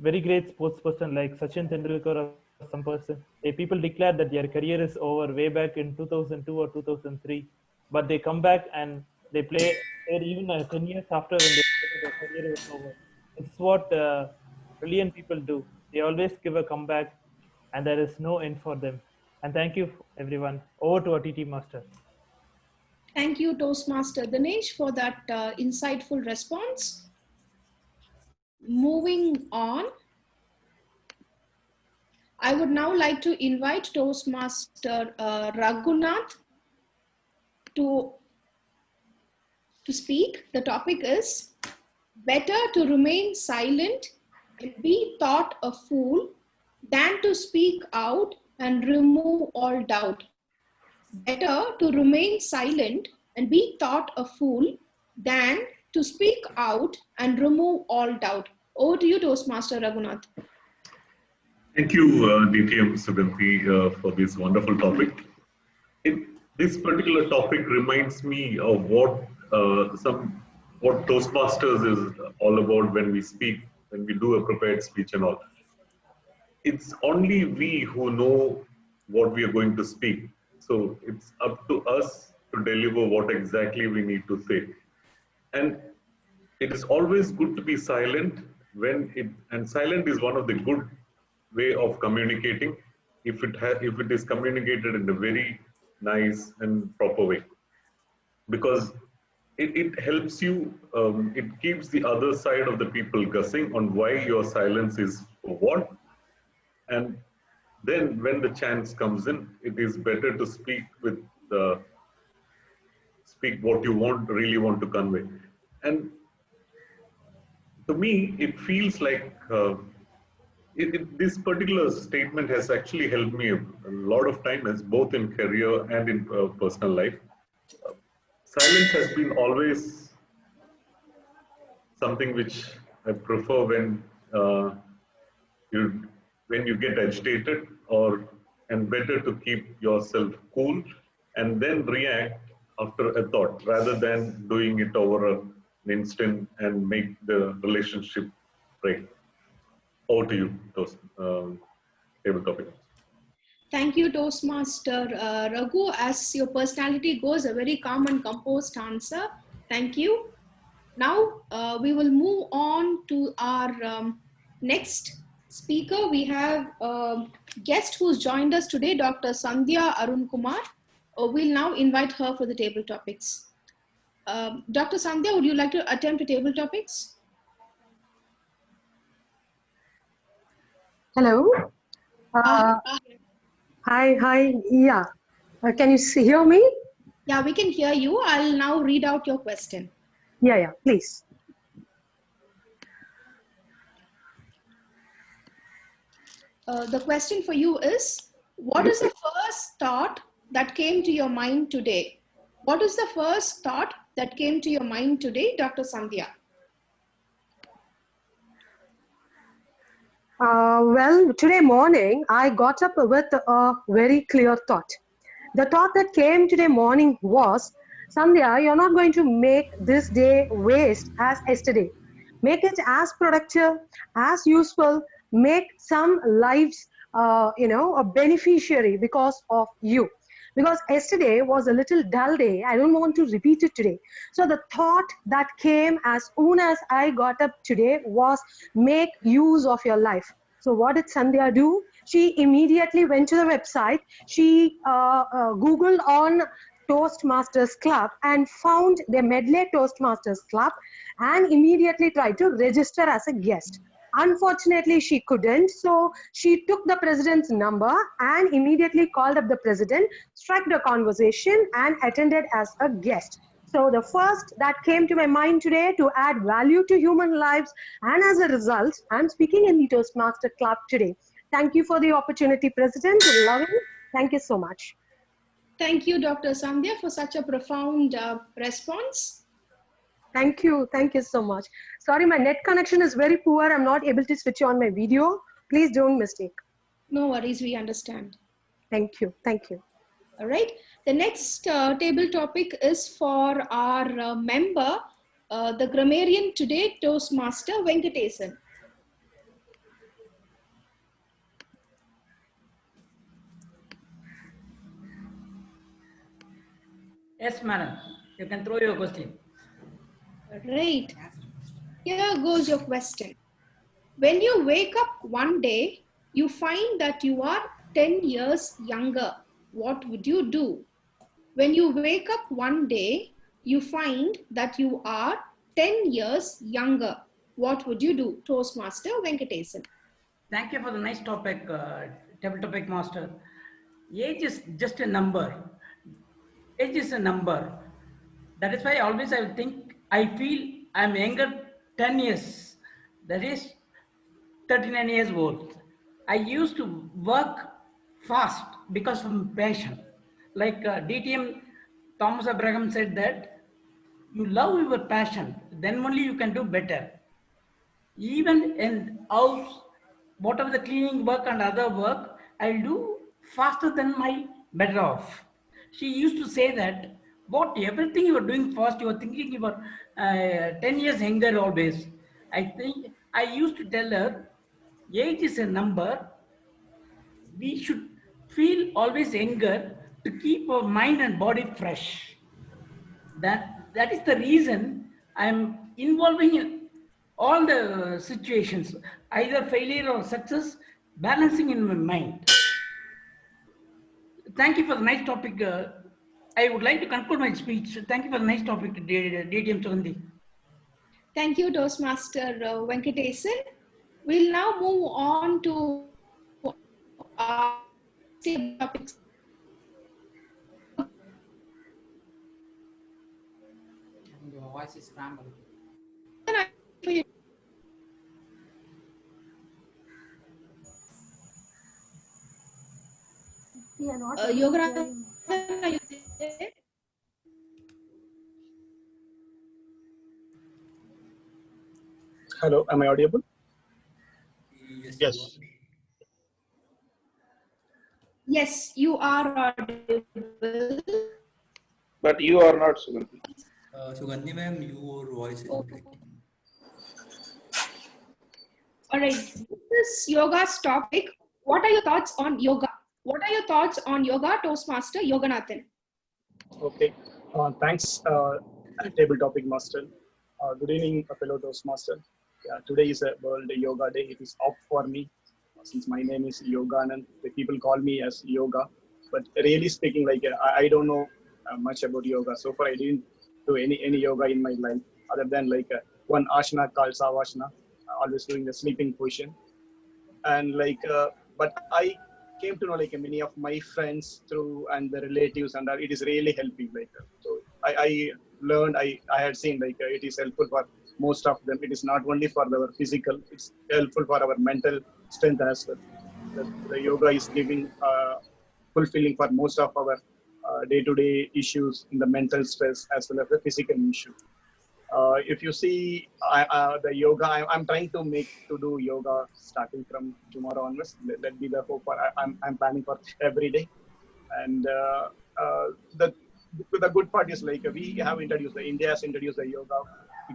very great sports person like Sachin Tendulkar or some person, people declare that their career is over way back in 2002 or 2003, but they come back and they play even 10 years after, when their career was over. It's what brilliant people do. They always give a comeback, and there is no end for them. And thank you, everyone. Over to our TT Master. Thank you, Toastmaster Dinesh, for that insightful response. Moving on, I would now like to invite Toastmaster Raghunath to speak. The topic is better to remain silent and be thought a fool than to speak out and remove all doubt. Better to remain silent and be thought a fool than to speak out and remove all doubt. Over to you, Toastmaster Raghunath. Thank you, DTM Suganti, for this wonderful topic. This particular topic reminds me of what Toastmasters is all about when we speak, when we do a prepared speech and all. It's only we who know what we are going to speak. So it's up to us to deliver what exactly we need to say. And it is always good to be silent and silent is one of the good way of communicating if it is communicated in a very nice and proper way, because it helps you, it keeps the other side of the people guessing on why your silence is for what. And then when the chance comes in, it is better to speak what you really want to convey. And to me, it feels like this particular statement has actually helped me a lot of times, both in career and in personal life. Silence has been always something which I prefer when you get agitated, and better to keep yourself cool and then react after a thought, rather than doing it over an instant and make the relationship break. Over to you, table topic. Thank you, Toastmaster Raghu. As your personality goes, a very calm and composed answer. Thank you. Now we will move on to our next speaker. We have a guest who's joined us today, Dr. Sandhya Arun Kumar. We'll now invite her for the table topics. Dr. Sandhya, would you like to attempt the table topics? Hello. Hi. Yeah. Can you hear me? Yeah, we can hear you. I'll now read out your question. Yeah, please. The question for you is, what is the first thought that came to your mind today? What is the first thought that came to your mind today, Dr. Sandhya? Well, today morning, I got up with a very clear thought. The thought that came today morning was, Sandhya, you're not going to make this day waste as yesterday. Make it as productive, as useful, make some lives, a beneficiary because of you. Because yesterday was a little dull day. I don't want to repeat it today. So the thought that came as soon as I got up today was, make use of your life. So what did Sandhya do? She immediately went to the website. She Googled on Toastmasters Club and found the Medley Toastmasters Club and immediately tried to register as a guest. Unfortunately, she couldn't, so she took the president's number and immediately called up the president, struck the conversation and attended as a guest. So the first that came to my mind today, to add value to human lives, and as a result, I'm speaking in the Toastmaster Club today. Thank you for the opportunity, President. Love it. Thank you so much. Thank you, Dr. Sandhya, for such a profound response. Thank you. Thank you so much. Sorry, my net connection is very poor. I'm not able to switch on my video. Please don't mistake. No worries, we understand. Thank you. Thank you. All right. The next table topic is for our member, the grammarian today, Toastmaster Venkatesan. Yes, madam. You can throw your question. Right. Here goes your question. When you wake up one day, you find that you are 10 years younger. What would you do? When you wake up one day, you find that you are 10 years younger. What would you do? Toastmaster Venkatesan. Thank you for the nice topic, table topic master. Age is just a number. Age is a number. That is why always I think, I feel I'm younger 10 years. That is 39 years old. I used to work fast because of passion. Like DTM Thomas Abraham said that you love your passion, then only you can do better. Even in house, whatever the cleaning work and other work, I'll do faster than my better off. She used to say that what everything you are doing fast, you are thinking you are 10 years younger always. I think I used to tell her, age is a number. We should feel always younger to keep our mind and body fresh. That is the reason I'm involving in all the situations, either failure or success, balancing in my mind. Thank you for the nice topic. I would like to conclude my speech. Thank you for the nice topic, DTM Sugandhi. Thank you, Toastmaster Venkatesan. We'll now move on to our topics. Your voice is scrambled. We are not Yoganathan, are you there? Hello, am I audible? Yes. Yes, you are audible. But you are not, Sugandhi. Sugandhi ma'am, your voice is breaking. All right, this is yoga's topic. What are your thoughts on yoga? What are your thoughts on yoga, Toastmaster Yoganathan? Okay, thanks, table topic master. Good evening, fellow Toastmaster. Yeah, today is a World Yoga Day. It is off for me since my name is Yoganand. The people call me as Yoga, but really speaking, like I don't know much about yoga. So far, I didn't do any yoga in my life other than like one asana called Savasana, always doing the sleeping position, and like but I came to know like many of my friends through and the relatives, and it is really helping. Like so, I learned, I had seen like it is helpful for most of them. It is not only for our physical; it's helpful for our mental strength as well. The yoga is giving fulfilling for most of our day-to-day issues in the mental stress as well as the physical issue. If you see the yoga, I'm trying to do yoga starting from tomorrow onwards. That be the hope. I'm planning for every day, and the good part is like we have introduced, India has introduced the yoga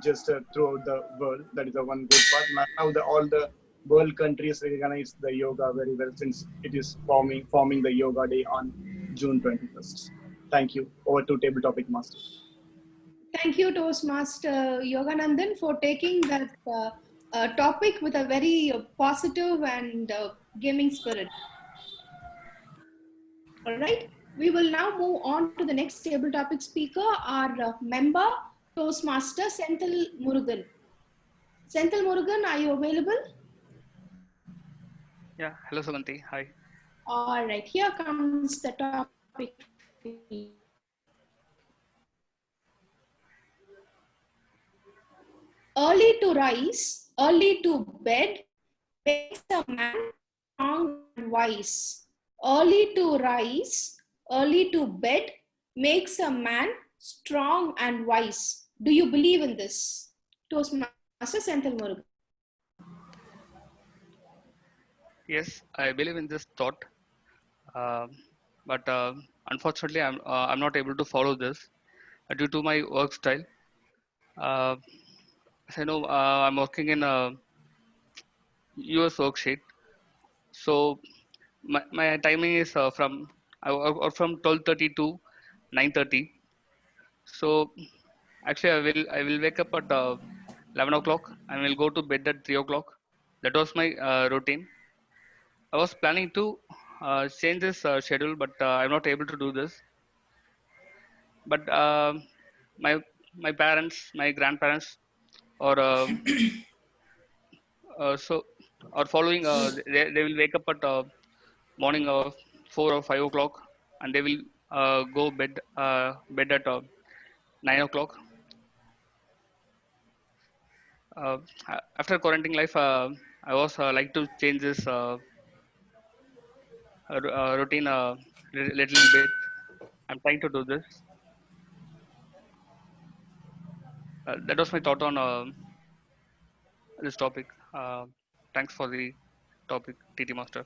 just throughout the world. That is the one good part. Now all the world countries recognize the yoga very well since it is forming the yoga day on June 21st. Thank you. Over to table topic master. Thank you, Toastmaster Yoganathan, for taking that topic with a very positive and gaming spirit. All right, we will now move on to the next table topic speaker, our member, Toastmaster Senthil Murugan. Senthil Murugan, are you available? Yeah, hello Sugandhi, hi. All right, here comes the topic. Early to rise, early to bed makes a man strong and wise. Early to rise, early to bed makes a man strong and wise. Do you believe in this? Toastmaster Senthil Murugan. Yes, I believe in this thought, uh, but unfortunately, I'm not able to follow this due to my work style. Uh, as I know, I'm working in a US worksheet, so my timing is from I work from 12:30 to 9:30. So actually, I will wake up at 11 o'clock and will go to bed at 3 o'clock. That was my routine. I was planning to change this schedule, but I'm not able to do this. But my my parents, my grandparents, or so are following. They will wake up at morning of 4 or 5 o'clock, and they will go bed at 9 o'clock. Uh, After quarantine life, I was like to change this routine little bit. I'm trying to do this. That was my thought on this topic. Thanks for the topic, TT Master.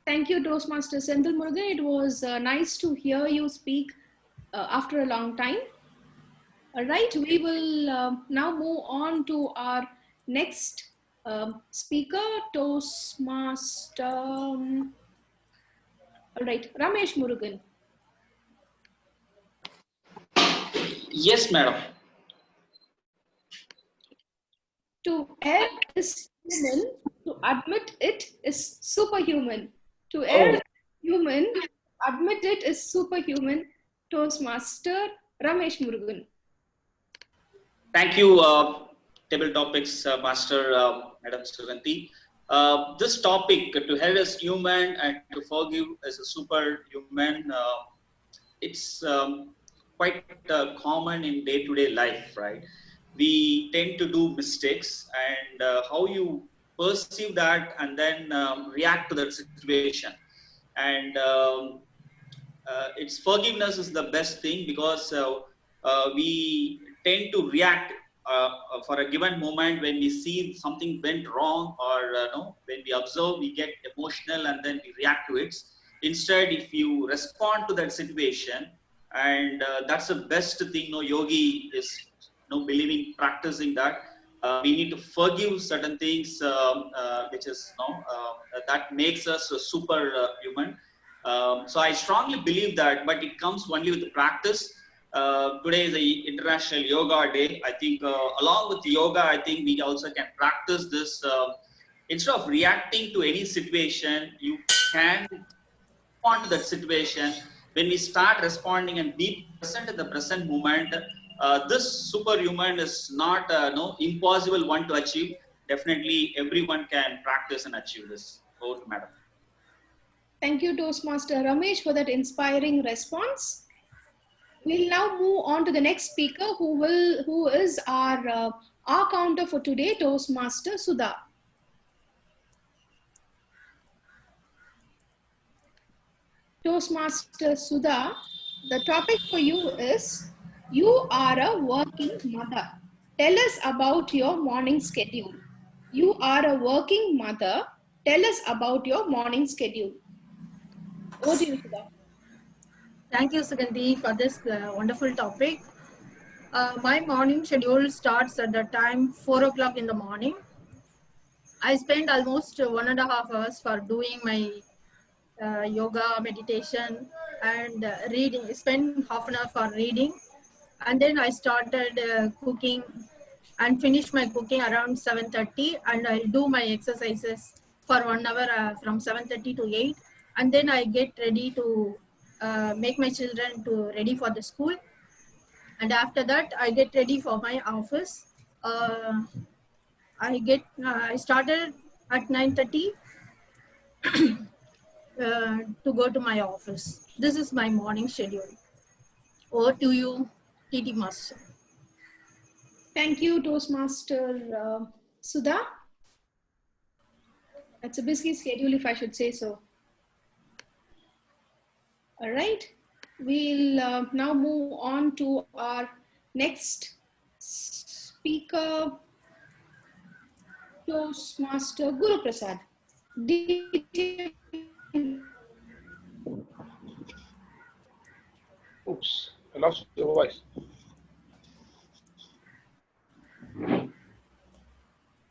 Thank you, Toastmaster Senthil Murugan. It was nice to hear you speak after a long time. All right, we will now move on to our next speaker, Toastmaster. All right, Ramesh Murugan. Yes, madam. To err is human, to admit it is superhuman. To err is human, admit it is superhuman. Toastmaster Ramesh Murugan. Thank you, table topics, Master Madam Suganti. This topic, to hate as human and to forgive as a superhuman, it's quite common in day-to-day life, right? We tend to do mistakes, and how you perceive that and then react to that situation. And its forgiveness is the best thing, because we tend to react for a given moment when we see something went wrong, or no, when we observe, we get emotional and then we react to it. Instead, if you respond to that situation, and that's the best thing. No, yogi is believing, practicing that. We need to forgive certain things, which is that makes us a super human. So I strongly believe that, but it comes only with the practice. Today is the International Yoga Day. I think along with yoga, I think we also can practice this. Instead of reacting to any situation, you can respond to that situation. When we start responding and be present in the present moment, this superhuman is not no impossible one to achieve. Definitely, everyone can practice and achieve this. Over to Madam. Thank you, Toastmaster Ramesh, for that inspiring response. We'll now move on to the next speaker, who is our counter for today, Toastmaster Sudha. Toastmaster Sudha, the topic for you is, you are a working mother. Tell us about your morning schedule. You are a working mother. Tell us about your morning schedule. Over to you, Sudha. Thank you, Suganti, for this wonderful topic. My morning schedule starts at the time 4 o'clock in the morning. I spend almost 1.5 hours for doing my yoga, meditation, and reading. Spend half an hour for reading, and then I started cooking and finish my cooking around 7:30, and I'll do my exercises for 1 hour from 7:30 to 8, and then I get ready to make my children ready for the school, and after that I get ready for my office. I started at 9:30 to go to my office. This is my morning schedule. Over to you, TT Master. Thank you, Toastmaster Sudha. That's a busy schedule, if I should say so. All right. We'll now move on to our next speaker, Toastmaster Guru Prasad. Oops, I lost your voice.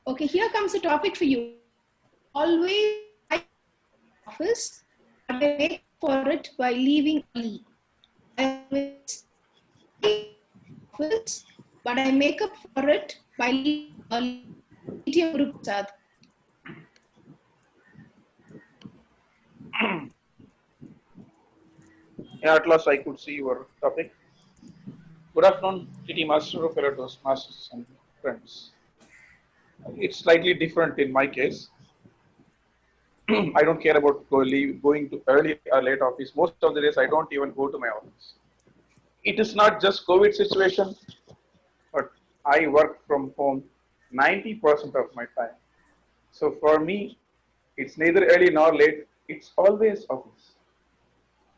Okay, here comes a topic for you. Always office, but I make for it by leaving early. I always office, but I make up for it by leaving early. Guru Prasad. Yeah, at last I could see your topic. Good afternoon, TT Master, fellow Toastmasters and friends. It's slightly different in my case. I don't care about going to early or late office. Most of the days I don't even go to my office. It is not just COVID situation, but I work from home 90% of my time. So for me, it's neither early nor late. It's always office.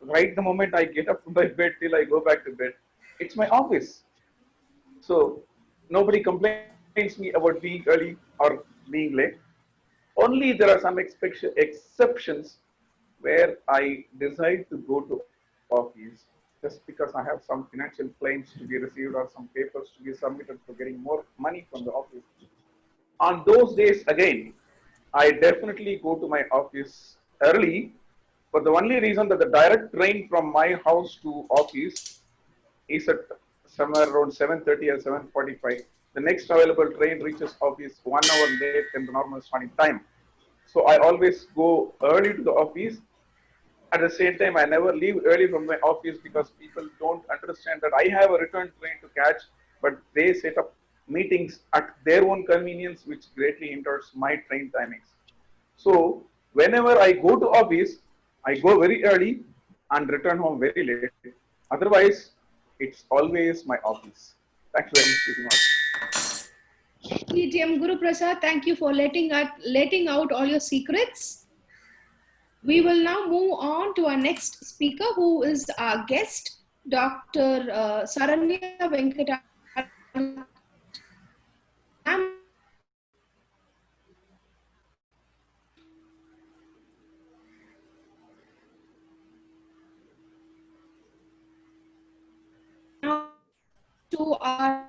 Right the moment I get up from my bed till I go back to bed, it's my office. So nobody complains me about being early or being late. Only there are some exceptions where I decide to go to office just because I have some financial claims to be received or some papers to be submitted for getting more money from the office. On those days again, I definitely go to my office early, but the only reason that the direct train from my house to office is at somewhere around 7:30 or 7:45. The next available train reaches office 1 hour late than the normal starting time. So I always go early to the office. At the same time, I never leave early from my office because people don't understand that I have a return train to catch, but they set up meetings at their own convenience, which greatly hinders my train timings. So whenever I go to office, I go very early and return home very late. Otherwise, it's always my office. Thank you very much. TTM Guru Prasad, thank you for letting out all your secrets. We will now move on to our next speaker, who is our guest, Dr. Saranya Venkata. Now to our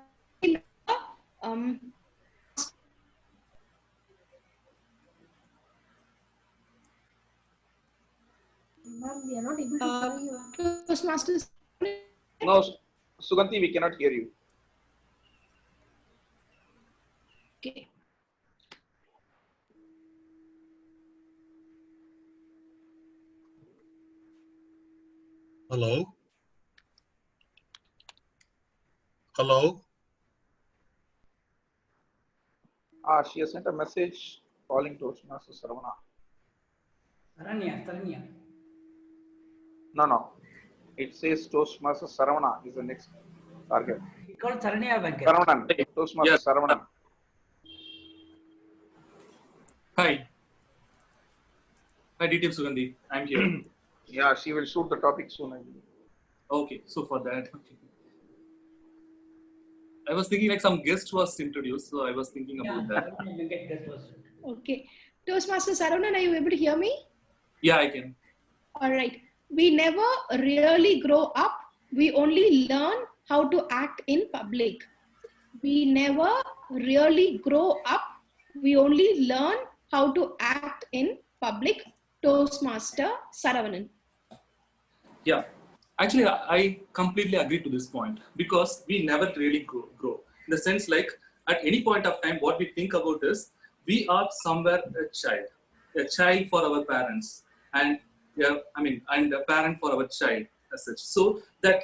Ma'am, we are not able to hear you. Toastmasters. No, Suganti, we cannot hear you. Okay. Hello? Hello? She has sent a message calling Toastmaster Saravana. Saranya. No. It says Toastmaster Saravana is the next target. He called Saranya Venkat. Saravanan. Toastmaster Saravanan. Hi. Hi, DTM Sugandhi. I'm here. Yeah, she will shoot the topic soon, I believe. Okay, so for that, okay. I was thinking like some guest was introduced, so I was thinking about that. Okay. Toastmaster Saravana, are you able to hear me? Yeah, I can. All right. We never really grow up. We only learn how to act in public. We never really grow up. We only learn how to act in public. Toastmaster Saravanan. Yeah, actually, I completely agree to this point because we never really grow. In the sense, like at any point of time, what we think about is we are somewhere a child for our parents, and and a parent for our child as such. So that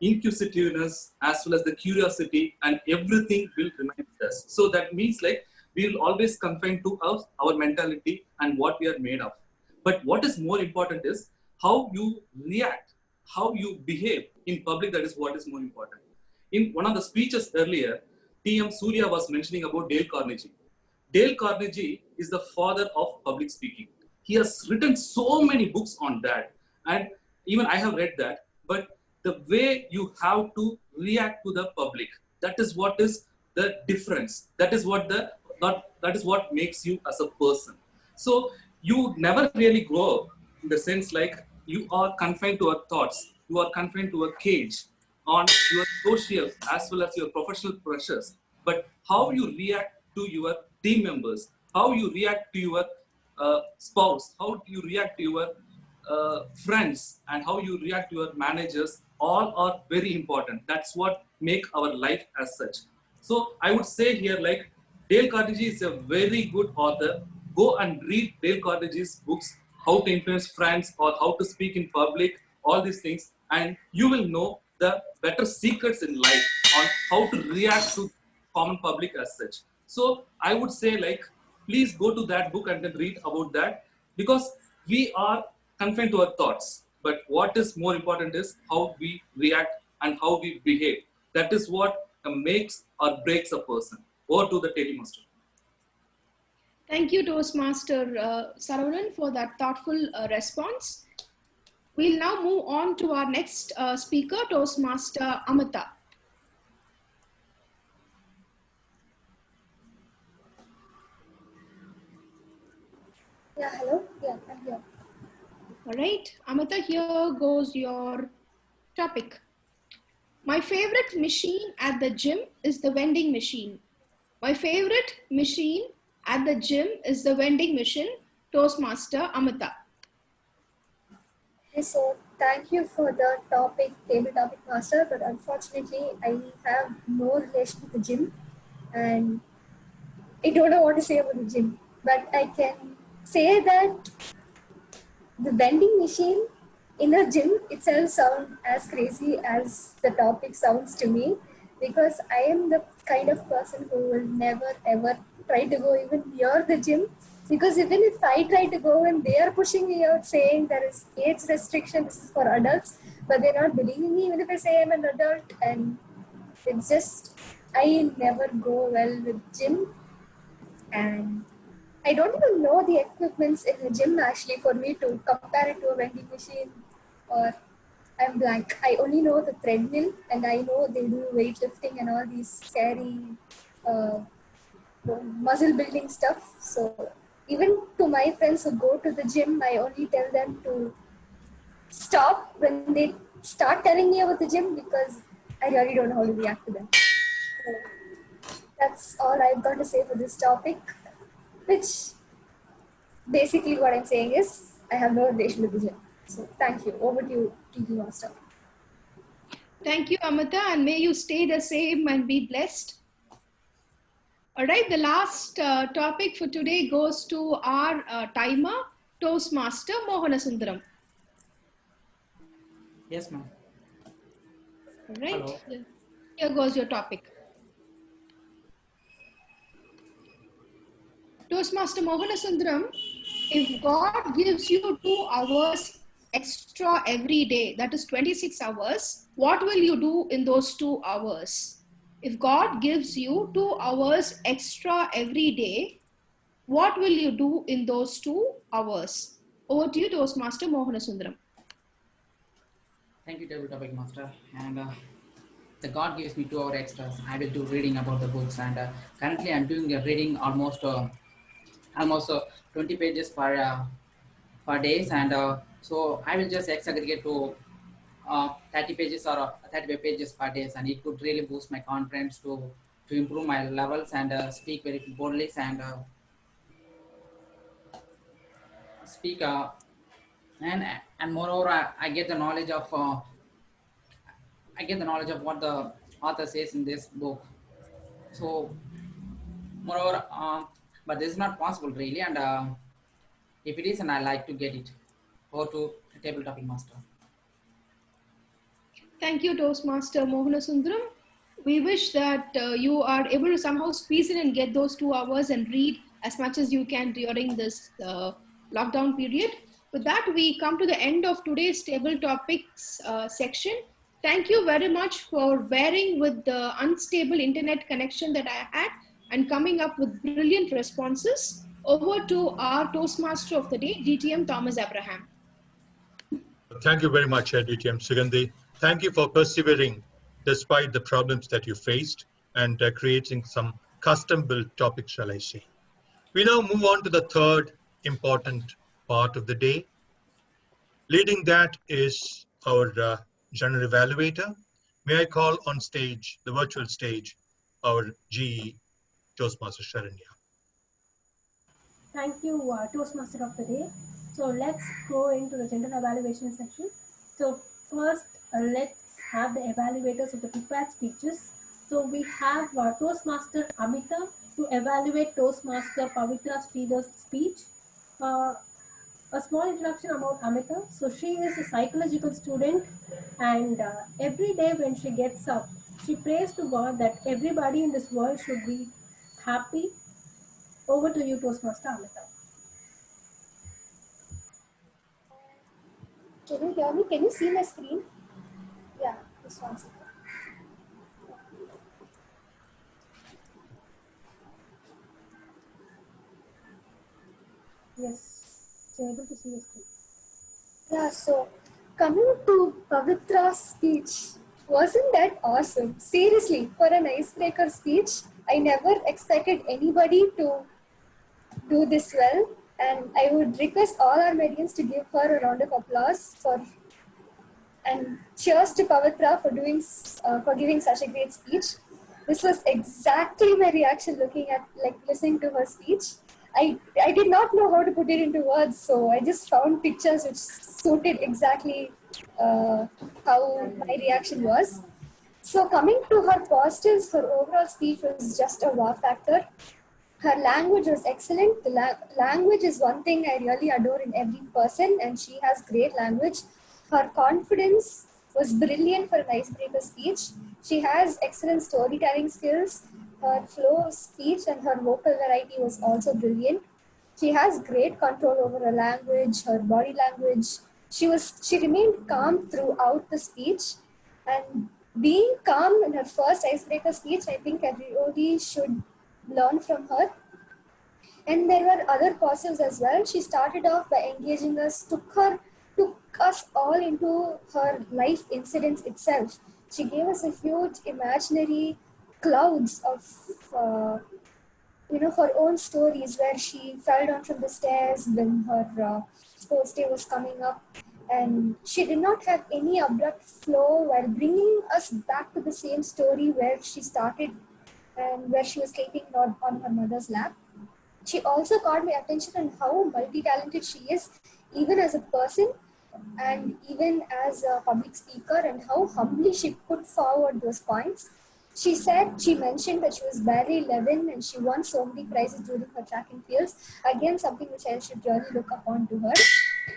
inquisitiveness as well as the curiosity and everything will remain with us. So that means like we will always confine to our mentality and what we are made of. But what is more important is how you react, how you behave in public. That is what is more important. In one of the speeches earlier, TM Surya was mentioning about Dale Carnegie. Dale Carnegie is the father of public speaking. He has written so many books on that, and even I have read that. But the way you have to react to the public, that is what is the difference. That is what that is what makes you as a person. So you never really grow up in the sense like you are confined to your thoughts, you are confined to a cage on your social as well as your professional pressures. But how you react to your team members, how you react to your spouse, how you react to your friends, and how you react to your managers, all are very important. That's what make our life as such. So I would say here, like, Dale Carnegie is a very good author. Go and read Dale Carnegie's books, How to Influence Friends or How to Speak in Public, all these things, and you will know the better secrets in life on how to react to common public as such. So I would say, like, please go to that book and then read about that, because we are confined to our thoughts. But what is more important is how we react and how we behave. That is what makes or breaks a person. Over to the table master. Thank you, Toastmaster Saravanan, for that thoughtful response. We'll now move on to our next speaker, Toastmaster Amita. Yeah, hello. Yeah, I'm here. All right, Amita, here goes your topic. My favorite machine at the gym is the vending machine. My favorite machine at the gym is the vending machine. Toastmaster Amita. Okay, so thank you for the topic, table topic master, but unfortunately I have no relation to the gym and I don't know what to say about the gym, but I can say that the vending machine in a gym itself sounds as crazy as the topic sounds to me, because I am the kind of person who will never ever try to go even near the gym, because even if I try to go and they are pushing me out saying there is age restrictions for adults, but they're not believing me even if I say I'm an adult, and it's just I never go well with gym. And I don't even know the equipments in the gym actually for me to compare it to a vending machine, or I'm blank. I only know the treadmill and I know they do weightlifting and all these scary uh, muscle building stuff. So even to my friends who go to the gym, I only tell them to stop when they start telling me about the gym, because I really don't know how to react to them. So that's all I've got to say for this topic, which basically what I'm saying is I have no relation to the gym. So thank you. Over to you, TT Master. Thank you, Amita, and may you stay the same and be blessed. All right, the last topic for today goes to our timer, Toastmaster Mohanasundaram. Yes, ma'am. All right, Hello. here goes your topic. Toastmaster Mohanasundaram, if God gives you 2 hours extra every day, that is 26 hours, what will you do in those 2 hours? If God gives you 2 hours extra every day, what will you do in those 2 hours? Over to you, Toastmaster Mohanasundaram. Thank you, table topic master. And the God gives me 2 hours extras. I will do reading about the books. And currently, I'm doing a reading almost 20 pages per days. And so I will just exaggerate to 30 pages or 35 pages per day, and it could really boost my confidence to improve my levels and speak very boldly and speak and moreover I get the knowledge of what the author says in this book. So moreover, but this is not possible really, and if it is, and I like to get it. Go to table topic master. Thank you, Toastmaster Mohanasundaram. We wish that you are able to somehow squeeze in and get those 2 hours and read as much as you can during this lockdown period. With that, we come to the end of today's table topics section. Thank you very much for bearing with the unstable internet connection that I had and coming up with brilliant responses. Over to our Toastmaster of the day, DTM Thomas Abraham. Thank you very much, DTM Sugandhi. Thank you for persevering despite the problems that you faced and creating some custom-built topics, shall I say. We now move on to the third important part of the day. Leading that is our general evaluator. May I call on stage, the virtual stage, our GE Toastmaster Sharanya. Thank you, Toastmaster of the Day. So let's go into the general evaluation section. So first, let's have the evaluators of the prepared speeches. So we have Toastmaster Amita to evaluate Toastmaster Pavitra Sridhar's speech. A small introduction about Amita. So she is a psychological student, and every day when she gets up, she prays to God that everybody in this world should be happy. Over to you, Toastmaster Amita. Can you hear me? Can you see my screen? Yeah, just one second. Yes, you're able to see your screen. Yeah, so coming to Pavitra's speech, wasn't that awesome? Seriously, for an icebreaker speech, I never expected anybody to do this well, and I would request all our medians to give her a round of applause for. And cheers to Pavitra for for giving such a great speech. This was exactly my reaction listening to her speech. I did not know how to put it into words, so I just found pictures which suited exactly how my reaction was. So coming to her positives, her overall speech was just a wow factor. Her language was excellent. The language is one thing I really adore in every person, and she has great language. Her confidence was brilliant for an icebreaker speech. She has excellent storytelling skills. Her flow of speech and her vocal variety was also brilliant. She has great control over her language, her body language. She remained calm throughout the speech, and being calm in her first icebreaker speech, I think everybody should learn from her. And there were other positives as well. She started off by engaging us, took us all into her life incidents itself. She gave us a huge imaginary clouds of her own stories where she fell down from the stairs when her sports day was coming up, and she did not have any abrupt flow while bringing us back to the same story where she started and where she was sleeping on her mother's lap. She also caught my attention on how multi-talented she is, even as a person and even as a public speaker, and how humbly she put forward those points. She mentioned that she was barely 11 and she won so many prizes during her track and fields. Again, something which I should really look upon to her.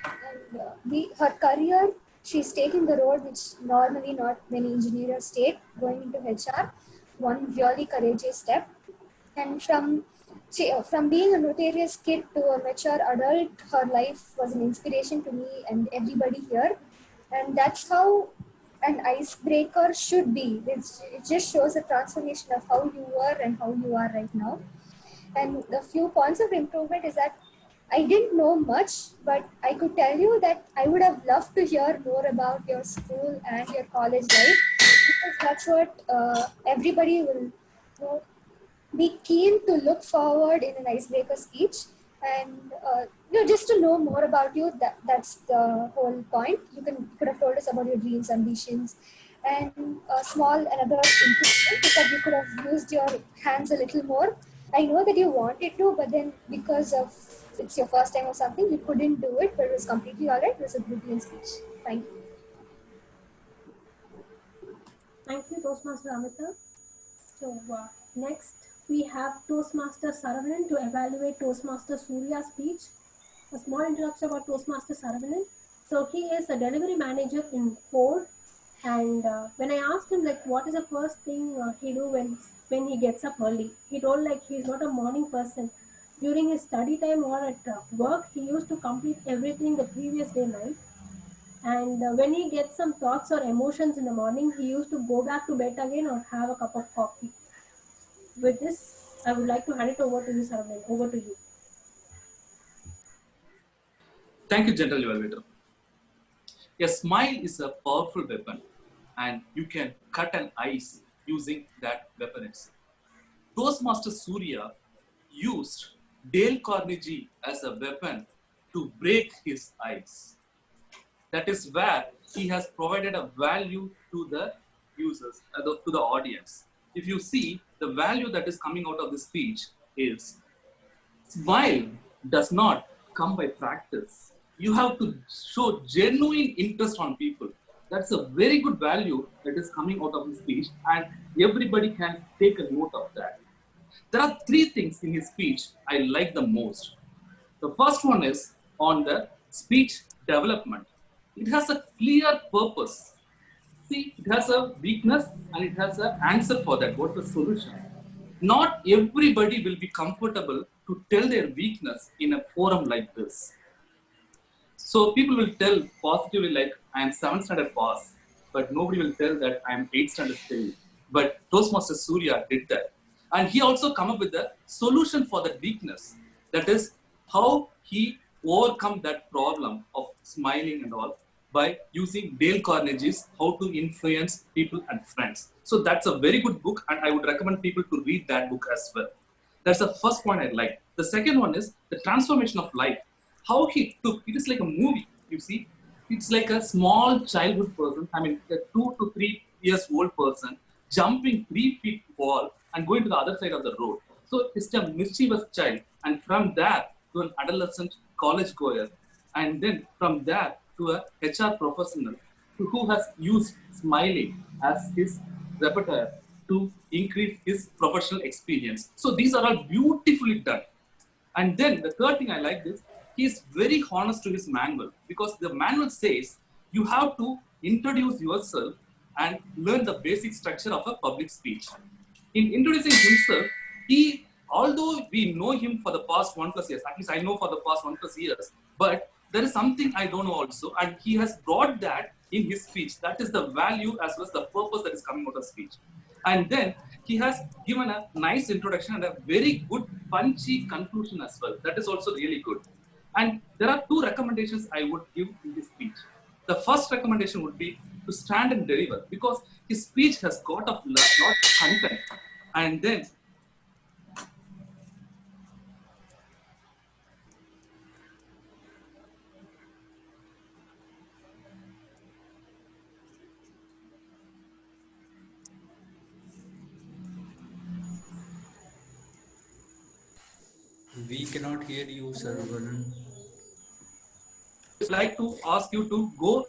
And her career, she's taken the road which normally not many engineers take, going into HR. One really courageous step. And from being a notorious kid to a mature adult, her life was an inspiration to me and everybody here. And that's how an icebreaker should be. It just shows a transformation of how you were and how you are right now. And the few points of improvement is that I didn't know much, but I could tell you that I would have loved to hear more about your school and your college life, because that's what everybody will be keen to look forward in an icebreaker speech. And just to know more about you, that's the whole point. You could have told us about your dreams, ambitions, and another improvement is that you could have used your hands a little more. I know that you wanted to, but then because of it's your first time or something, you couldn't do it, but it was completely all right. It was a brilliant speech. Thank you. Thank you, Toastmaster Amita. So next, we have Toastmaster Saravanan to evaluate Toastmaster Surya's speech. A small introduction about Toastmaster Saravanan. So he is a delivery manager in Ford, and when I asked him what is the first thing he do when he gets up early, he told he's not a morning person. During his study time or at work, he used to complete everything the previous day night. And when he gets some thoughts or emotions in the morning, he used to go back to bed again or have a cup of coffee. With this, I would like to hand it over to you, Saravanan. Over to you. Thank you, General Evaluator. A smile is a powerful weapon, and you can cut an ice using that weapon itself. Toastmaster Surya used Dale Carnegie as a weapon to break his ice. That is where he has provided a value to the users, to the audience. If you see, the value that is coming out of the speech is smile does not come by practice. You have to show genuine interest on people. That's a very good value that is coming out of the speech, and everybody can take a note of that. There are three things in his speech I like the most. The first one is on the speech development. It has a clear purpose. See, it has a weakness and it has an answer for that. What's the solution? Not everybody will be comfortable to tell their weakness in a forum like this. So people will tell positively like, I am 7th standard pass, but nobody will tell that I am 8th standard fail. But Toastmaster Surya did that. And he also come up with a solution for that weakness. That is how he overcome that problem of smiling and all by using Dale Carnegie's How to Influence People and Friends. So that's a very good book, and I would recommend people to read that book as well. That's the first point I like. The second one is the transformation of life. How he took, it is like a movie, you see. It's like a small childhood person, I mean, a 2 to 3 years old person jumping 3 feet wall and going to the other side of the road. So it's a mischievous child, and from there to an adolescent college goer, and then from there to a HR professional who has used smiling as his repertoire to increase his professional experience. So these are all beautifully done. And then the third thing I like is he is very honest to his manual, because the manual says you have to introduce yourself and learn the basic structure of a public speech. In introducing himself, he, although we know him for the past 1+ years, at least I know for the past 1+ years, but there is something I don't know also, and he has brought that in his speech. That is the value as well as the purpose that is coming out of speech. And then he has given a nice introduction and a very good punchy conclusion as well. That is also really good. And there are two recommendations I would give in this speech. The first recommendation would be to stand and deliver, because his speech has got a lot of content. And then We cannot hear you, Saravanan. I'd like to ask you to go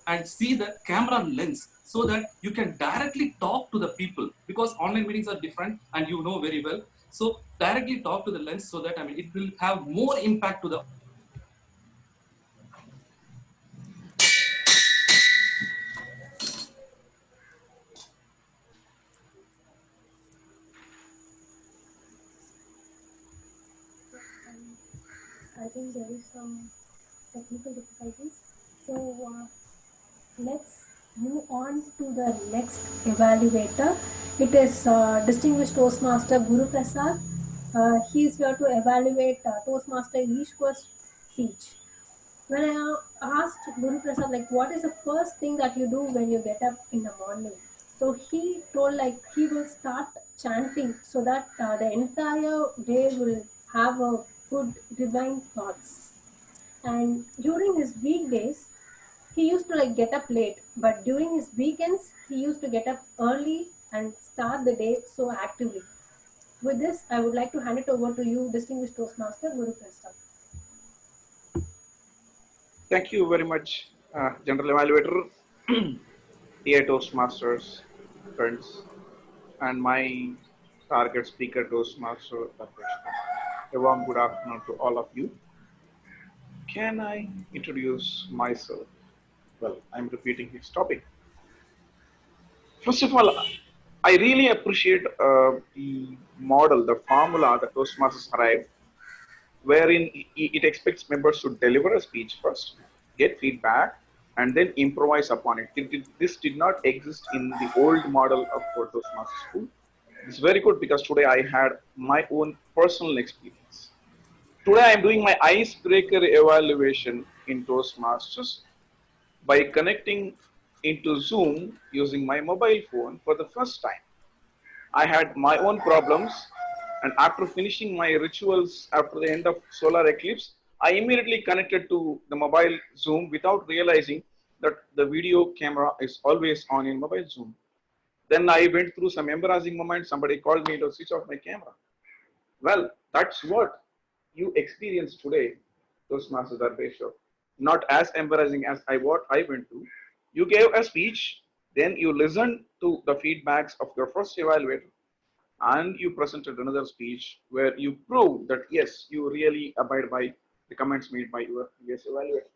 and see the camera lens so that you can directly talk to the people, because online meetings are different and you know very well. So directly talk to the lens so that it will have more impact to the. I think there is some technical difficulties. So let's move on to the next evaluator. It is distinguished Toastmaster Guru Prasad. He is here to evaluate Toastmaster Ishwar's speech. When I asked Guru Prasad, like, what is the first thing that you do when you get up in the morning? So he told, like, he will start chanting so that the entire day will have a good divine thoughts. And during his weekdays, he used to like get up late, but during his weekends, he used to get up early and start the day so actively. With this, I would like to hand it over to you, distinguished Toastmaster Guru Prasad. Thank you very much, General Evaluator, dear Toastmasters, friends, and my target speaker, Toastmaster. A warm good afternoon to all of you. Can I introduce myself? Well, I'm repeating his topic. First of all, I really appreciate the model, the formula that Toastmasters arrived, wherein it expects members to deliver a speech first, get feedback, and then improvise upon it. This did not exist in the old model of Toastmasters school. It's very good because today I had my own personal experience. Today I am doing my icebreaker evaluation in Toastmasters by connecting into Zoom using my mobile phone for the first time. I had my own problems, and after finishing my rituals after the end of solar eclipse, I immediately connected to the mobile Zoom without realizing that the video camera is always on in mobile Zoom. Then I went through some embarrassing moments. Somebody called me to switch off my camera. Well, that's what you experience today, Toastmasters are based on. Not as embarrassing as what I went through. You gave a speech, then you listened to the feedbacks of your first evaluator, and you presented another speech where you proved that yes, you really abide by the comments made by your previous evaluator.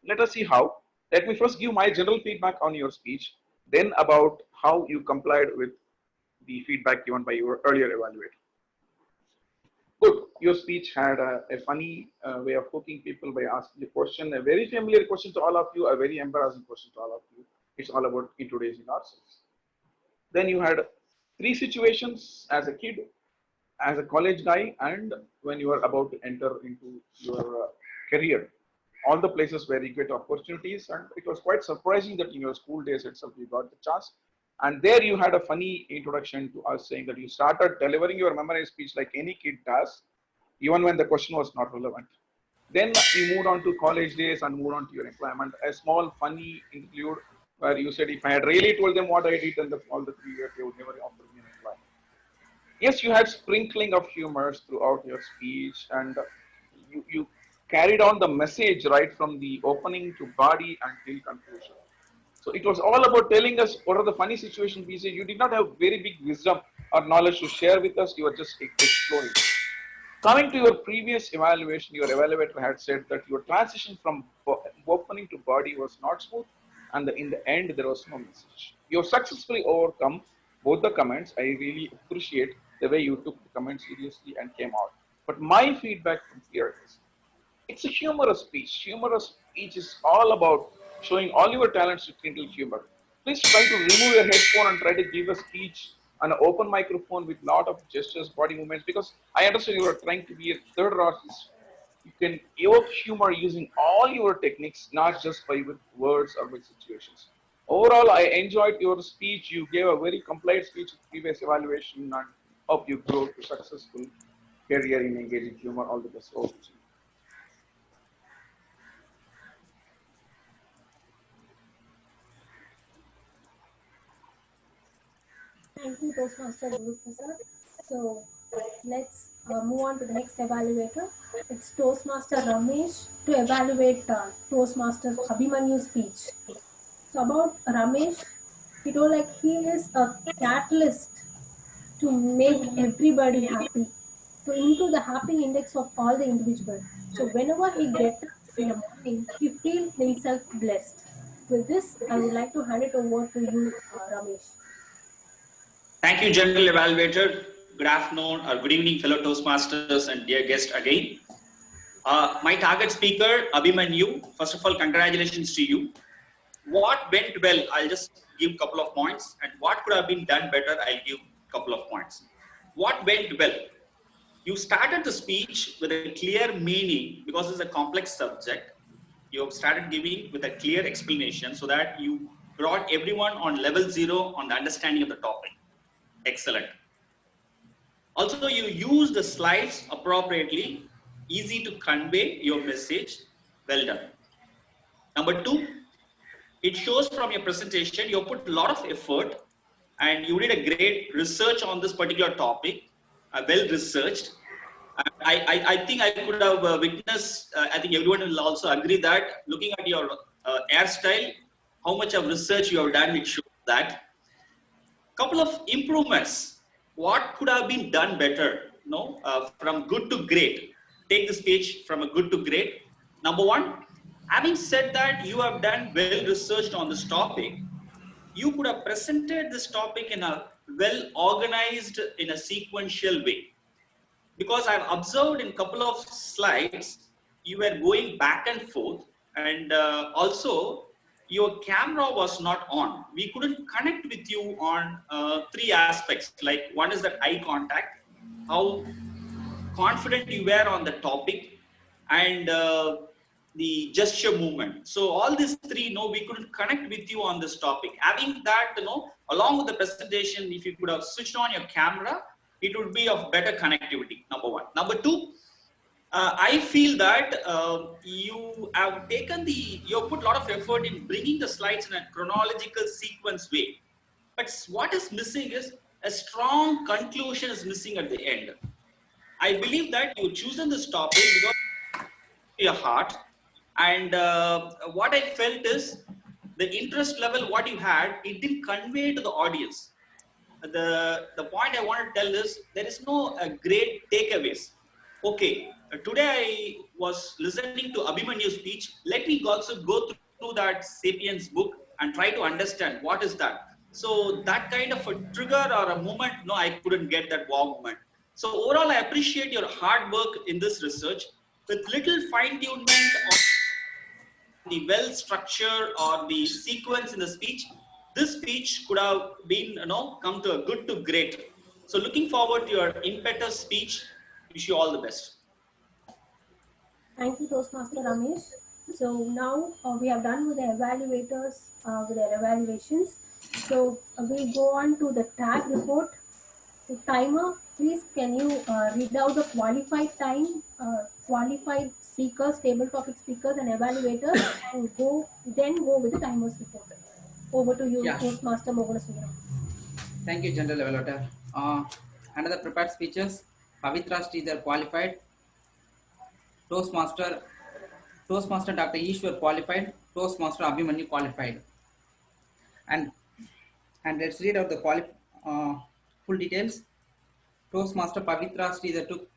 Let us see how. Let me first give my general feedback on your speech, then about how you complied with the feedback given by your earlier evaluator. Good. Your speech had a funny way of hooking people by asking a question, a very familiar question to all of you, a very embarrassing question to all of you. It's all about introducing ourselves. Then you had three situations as a kid, as a college guy, and when you are about to enter into your career. All the places where you get opportunities, and it was quite surprising that in your school days itself you got the chance. And there you had a funny introduction to us saying that you started delivering your memorized speech like any kid does, even when the question was not relevant. Then you moved on to college days and moved on to your employment. A small funny interlude where you said, if I had really told them what I did, then all the 3 years they would never offer me an employment. Yes, you had sprinkling of humors throughout your speech, and you carried on the message right from the opening to body until conclusion. So it was all about telling us what are the funny situations we say. You did not have very big wisdom or knowledge to share with us. You were just exploring. Coming to your previous evaluation, your evaluator had said that your transition from opening to body was not smooth, and in the end there was no message. You have successfully overcome both the comments. I really appreciate the way you took the comments seriously and came out. But my feedback from here is, it's a humorous speech. Humorous speech is all about showing all your talents with little humor. Please try to remove your headphone and try to give a speech on an open microphone with lot of gestures, body movements, because I understand you are trying to be a third artist. You can evoke humor using all your techniques, not just by with words or with situations. Overall, I enjoyed your speech. You gave a very complete speech with previous evaluation, and hope you grow to successful career in engaging humor. All the best. Over to you. Thank you, Toastmaster Guru Prasad. So let's move on to the next evaluator. It's Toastmaster Ramesh to evaluate Toastmaster's Abhimanyu speech. So about Ramesh, he told like he is a catalyst to make everybody happy, to improve the happy index of all the individuals. So whenever he gets up in the morning, he feels himself blessed. With this, I would like to hand it over to you, Ramesh. Thank you, General Evaluator. Good afternoon or good evening, fellow Toastmasters and dear guest again. My target speaker, Abhimanyu, first of all, congratulations to you. What went well, I'll just give a couple of points, and what could have been done better, I'll give a couple of points. What went well? You started the speech with a clear meaning because it's a complex subject. You have started giving with a clear explanation so that you brought everyone on level 0 on the understanding of the topic. Excellent. Also, you use the slides appropriately, easy to convey your message. Well done. Number 2, it shows from your presentation, you put a lot of effort and you did a great research on this particular topic, well researched. I think I could have witnessed, I think everyone will also agree that looking at your hairstyle, how much of research you have done, it shows that. Couple of improvements. What could have been done better? From good to great. Take the speech from a good to great. Number 1, having said that you have done well researched on this topic, you could have presented this topic in a well organized, in a sequential way. Because I've observed in a couple of slides, you were going back and forth, and also your camera was not on. We couldn't connect with you on three aspects. Like one is that eye contact, how confident you were on the topic, and the gesture movement. So all these three, no, we couldn't connect with you on this topic. Having that, along with the presentation, if you could have switched on your camera, it would be of better connectivity, number one. Number two, I feel that you have put a lot of effort in bringing the slides in a chronological sequence way. But what is missing is a strong conclusion is missing at the end. I believe that you've chosen this topic because of your heart. And what I felt is the interest level, what you had, it didn't convey to the audience. The point I want to tell is there is no great takeaways. Okay, today I was listening to Abhimanyu's speech. Let me also go through that Sapiens book and try to understand what is that. So that kind of a trigger or a moment, no, I couldn't get that wow moment. So overall, I appreciate your hard work in this research with little fine-tunement on the well structure or the sequence in the speech. This speech could have been, come to a good to great. So looking forward to your impetus speech. Wish you all the best. Thank you, Toastmaster Ramesh. So now we have done with the evaluators with their evaluations. So we'll go on to the tag report. So timer, please can you read out the qualified time, qualified speakers, table topic speakers and evaluators, and then go with the timers report. Over to you, Yeah. Toastmaster Moganasundram. Thank you, General Evaluator. Another prepared speeches. Pavitra Sridhar qualified. Toastmaster Dr. Ishwar qualified. Toastmaster Abhimanyu qualified. And let's read out the full details. Toastmaster Pavitra Sridhar took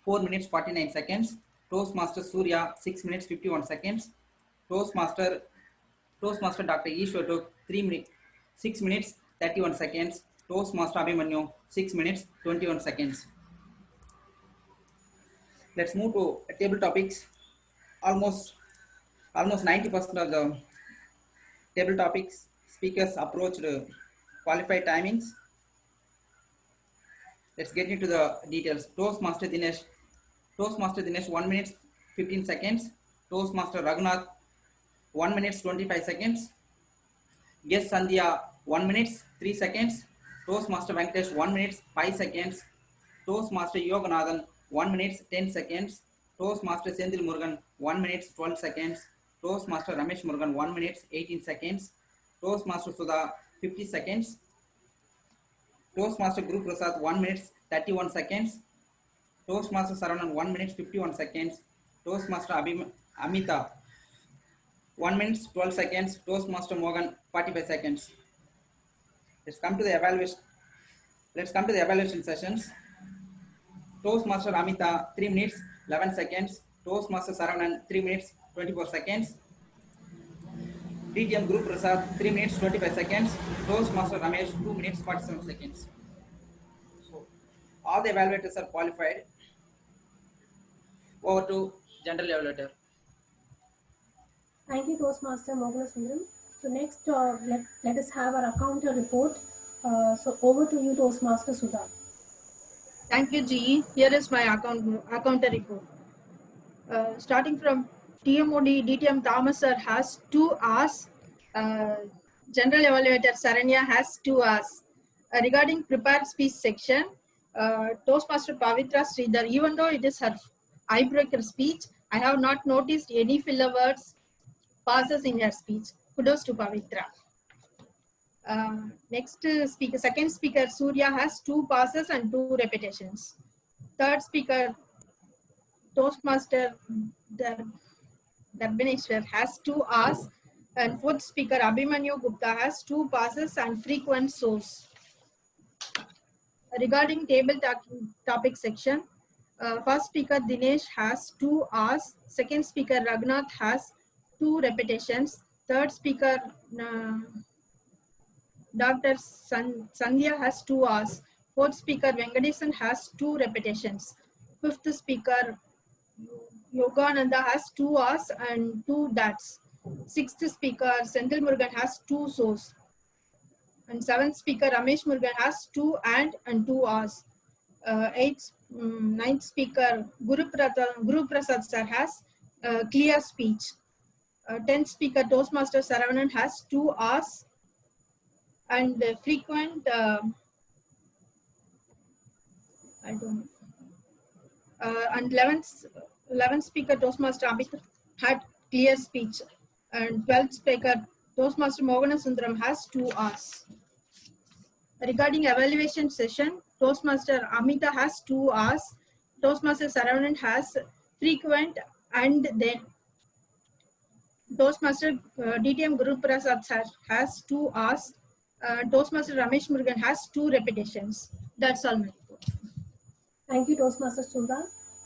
4 minutes 49 seconds. Toastmaster Surya 6 minutes 51 seconds. Toastmaster Dr. Ishwar took 6 minutes 31 seconds. Toastmaster Abhimanyu 6 minutes 21 seconds. Let's move to table topics. Almost 90% of the table topics speakers approached qualified timings. Let's get into the details. Toastmaster Dinesh 1 minute 15 seconds. Toastmaster Raghunath 1 minute 25 seconds. Guest Sandhya 1 minute 3 seconds. Toastmaster Venkatesh 1 minute 5 seconds. Toastmaster Yoganathan 1 minute 10 seconds. Toastmaster Sendil Murugan 1 minute 12 seconds. Toastmaster Ramesh Murugan 1 minute 18 seconds. Toastmaster Sudha 50 seconds. Toastmaster Guru Prasad 1 minute 31 seconds. Toastmaster Saravanan 1 minute 51 seconds. Toastmaster Amita 1 minute 12 seconds. Toastmaster Morgan 45 seconds. Let's come to the evaluation sessions. Toastmaster Amita 3 minutes 11 seconds. Toastmaster Saravanan 3 minutes 24 seconds. DTM Guru Prasad 3 minutes 25 seconds. Toastmaster Ramesh 2 minutes 47 seconds. So all the evaluators are qualified. Over to General Evaluator. Thank you, Toastmaster Moganasundram. So next, let us have our accounter report. So over to you, Toastmaster Sudha. Thank you, GE. Here is my accounter report. Starting from TMOD, DTM Thomas sir has 2 hours. General Evaluator Saranya has 2 hours. Regarding prepared speech section, Toastmaster Pavitra Sridhar, even though it is her icebreaker speech, I have not noticed any filler words, pauses in her speech. Kudos to Pavitra. Next speaker, second speaker Surya has 2 passes and 2 repetitions. Third speaker Toastmaster Darbineshwar has 2 hours, and fourth speaker Abhimanyu Gupta has 2 passes and frequent source. Regarding table topic section, first speaker Dinesh has 2 hours, second speaker Raghunath has 2 repetitions, third speaker Dr. Sandhya has 2 hours, fourth speaker Venkatesan has 2 repetitions, fifth speaker Yogananda has 2 hours and 2 dots. Sixth speaker, Senthil Murugan, has 2 so's. And seventh speaker, Ramesh Murugan, has 2 and 2 R's. Ninth speaker, Guru Prasad sir, has clear speech. 10th speaker, Toastmaster Saravanan, has 2 R's. And frequent, I don't know. And 11th speaker, Toastmaster Amit, had clear speech. And 12th speaker, Toastmaster Mogana Sundaram, has 2 R's. Regarding evaluation session, Toastmaster Amita has 2 R's. Toastmaster Saravanan has frequent, and then Toastmaster DTM Guru Prasad sir has 2 R's. Toastmaster Ramesh Murugan has 2 repetitions. That's all my report. Thank you, Toastmaster Sudha.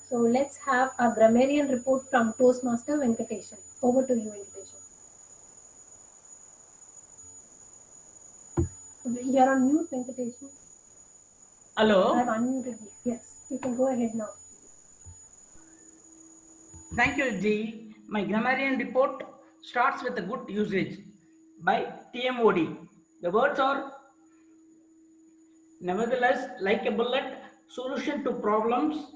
So let's have a grammarian report from Toastmaster Venkateshan. Over to you, Venkateshan. You're on mute, Venkateshan. Hello. I've unmuted you. Yes, you can go ahead now. Thank you, G. My grammarian report starts with a good usage by TMOD. The words are nevertheless, like a bullet, solution to problems,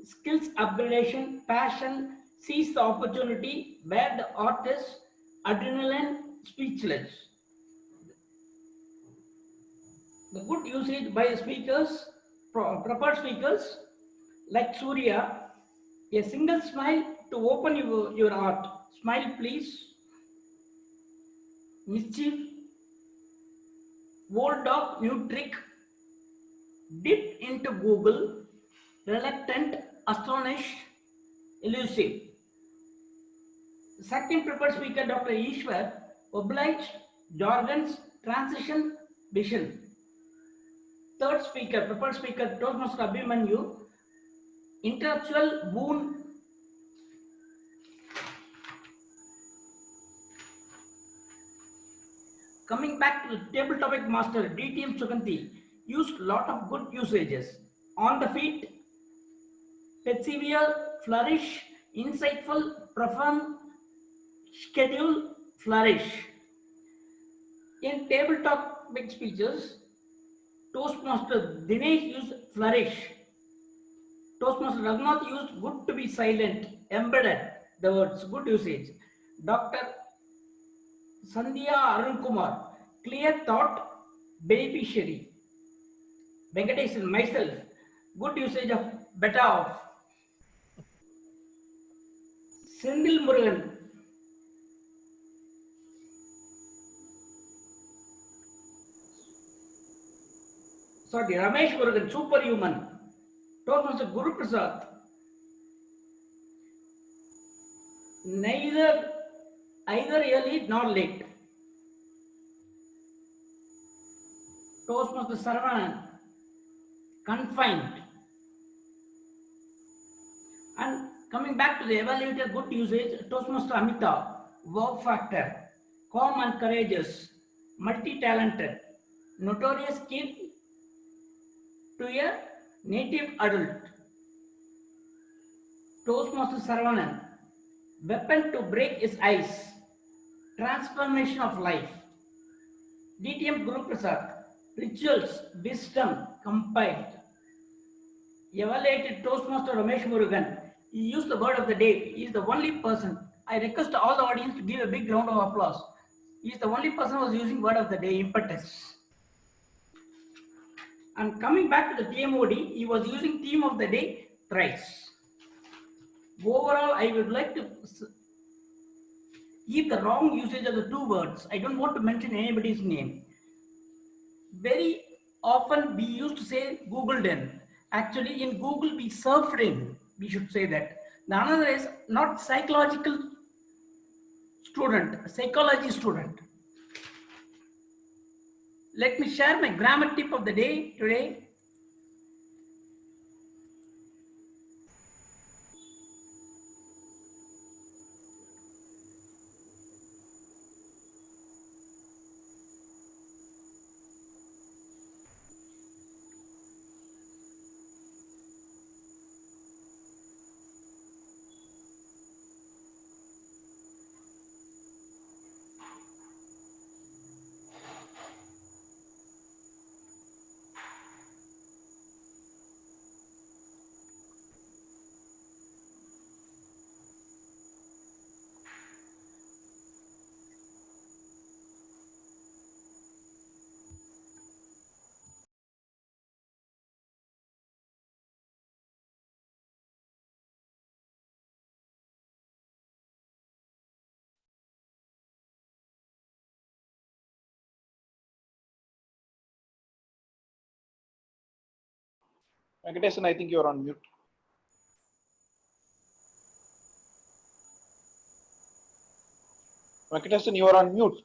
skills upgradation, passion, seize the opportunity, where the artist, adrenaline, speechless. The good usage by speakers, prepared speakers, like Surya, a single smile to open your heart. Smile, please. Mischief, old dog, new trick. Dip into Google, reluctant, astonished, elusive. Second preferred speaker, Dr. Ishwar, obliged, jargons, transition, vision. Third speaker, preferred speaker, Toastmaster Abhimanyu, intellectual boon. Coming back to the table topic master, DTM Suganti, used lot of good usages. On the feet, persevere, flourish, insightful, profound, schedule, flourish. In table topic speeches, Toastmaster Dinesh used flourish. Toastmaster Raghunath used good to be silent, embedded, the words, good usage. Dr. Sandhya Arun Kumar, clear thought, beneficiary. Venkatesh and myself, good usage of better off. Sendil Murugan, sorry, Ramesh Murugan, superhuman. Toastmaster Guru Prasad, either early nor late. Toastmaster Saravanan, confined. And coming back to the evaluator good usage, Toastmaster Amita, wow factor, calm and courageous, multi-talented, notorious kid to a native adult. Toastmaster Saravanan, weapon to break his ice, transformation of life. DTM Guru Prasad, rituals, wisdom compiled. Evaluated Toastmaster Ramesh Murugan, he used the word of the day. He is the only person. I request all the audience to give a big round of applause. He is the only person who was using word of the day, impetus. And coming back to the TMOD, he was using theme of the day, thrice. Overall, I would like to give the wrong usage of the 2 words. I don't want to mention anybody's name. Very often we used to say Googled in. Actually, in Google we surfed in. We should say that. The another is not psychological student, psychology student. Let me share my grammar tip of the day today. Venkatesan, I think you're on mute. Venkatesan, you are on mute.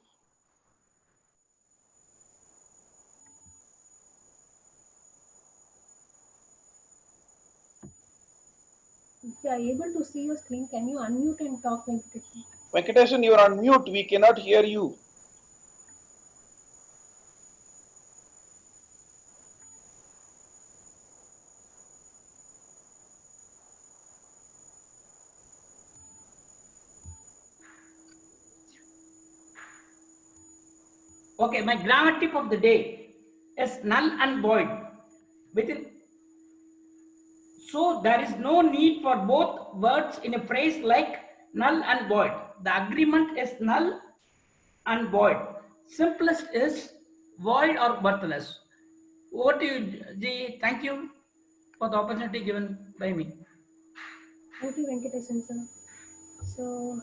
If you are able to see your screen, can you unmute and talk, Venkatesan? Venkatesan, you are on mute. We cannot hear you. Okay, my grammar tip of the day is null and void. So there is no need for both words in a phrase like null and void. The agreement is null and void. Simplest is void or worthless. Over to you, G. Thank you for the opportunity given by me. Thank you, Venkatesan, sir. So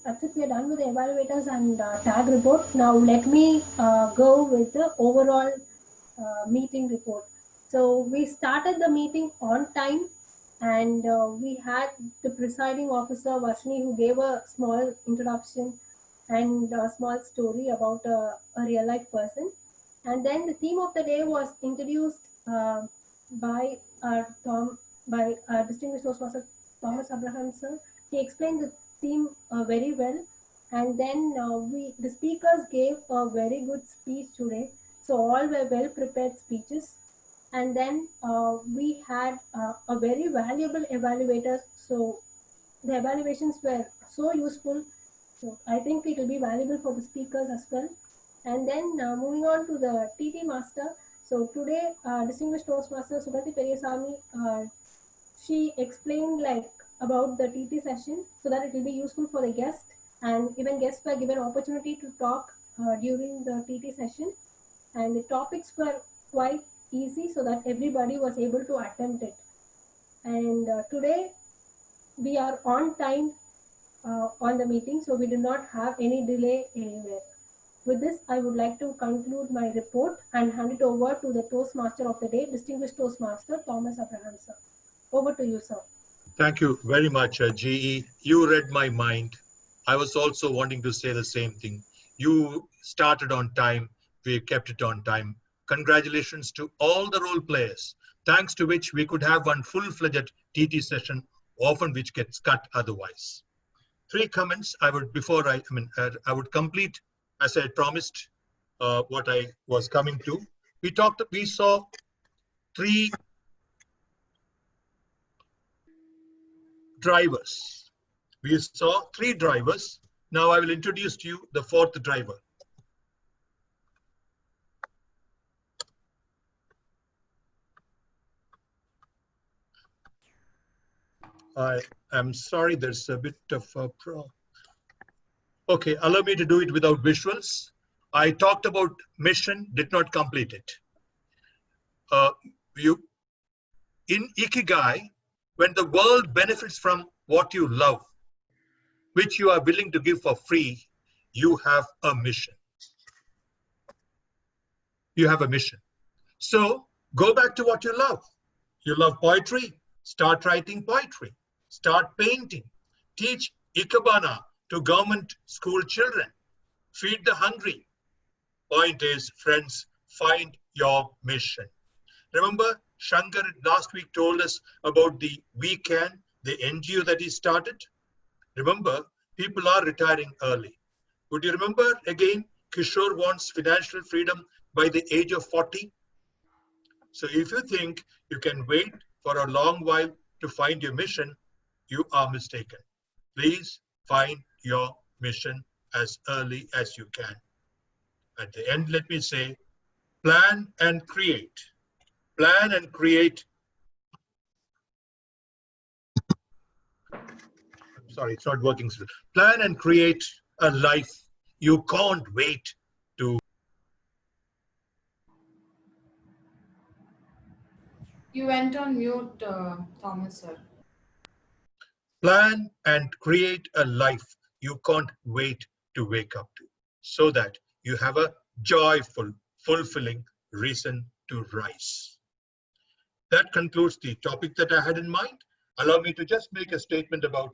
that's it. We are done with the evaluators and tag report. Now let me go with the overall meeting report. So we started the meeting on time, and we had the presiding officer Vashni, who gave a small introduction and a small story about a real life person. And then the theme of the day was introduced by our distinguished Toastmaster Thomas Abraham, sir. He explained the theme very well, and then the speakers gave a very good speech today. So all were well prepared speeches, and then we had a very valuable evaluators. So the evaluations were so useful. So I think it will be valuable for the speakers as well. And then moving on to the TT Master. So today, distinguished Toastmaster Subhati Periyasamy, she explained like about the TT session so that it will be useful for the guest, and even guests were given opportunity to talk during the TT session, and the topics were quite easy so that everybody was able to attempt it. And today we are on time on the meeting, so we do not have any delay anywhere. With this, I would like to conclude my report and hand it over to the Toastmaster of the day, distinguished Toastmaster Thomas Abraham, sir. Over to you, sir. Thank you very much, GE. You read my mind. I was also wanting to say the same thing. You started on time. We kept it on time. Congratulations to all the role players, thanks to which we could have one full-fledged TT session, often which gets cut otherwise. 3 comments I would, before I would complete, as I promised, what I was coming to. We saw 3 drivers. We saw 3 drivers. Now I will introduce to you the 4th driver. I am sorry, there's a bit of a problem. Okay, allow me to do it without visuals. I talked about mission, did not complete it. In Ikigai, when the world benefits from what you love, which you are willing to give for free, you have a mission. You have a mission. So go back to what you love. You love poetry, start writing poetry. Start painting. Teach Ikebana to government school children. Feed the hungry. Point is, friends, find your mission. Remember, Shankar last week told us about the We Can, the NGO that he started. Remember, people are retiring early. Would you remember again, Kishore wants financial freedom by the age of 40? So if you think you can wait for a long while to find your mission, you are mistaken. Please find your mission as early as you can. At the end, let me say, plan and create. Plan and create. I'm sorry, it's not working. Plan and create a life you can't wait to. You went on mute, Thomas, sir. Plan and create a life you can't wait to wake up to, so that you have a joyful, fulfilling reason to rise. That concludes the topic that I had in mind. Allow me to just make a statement about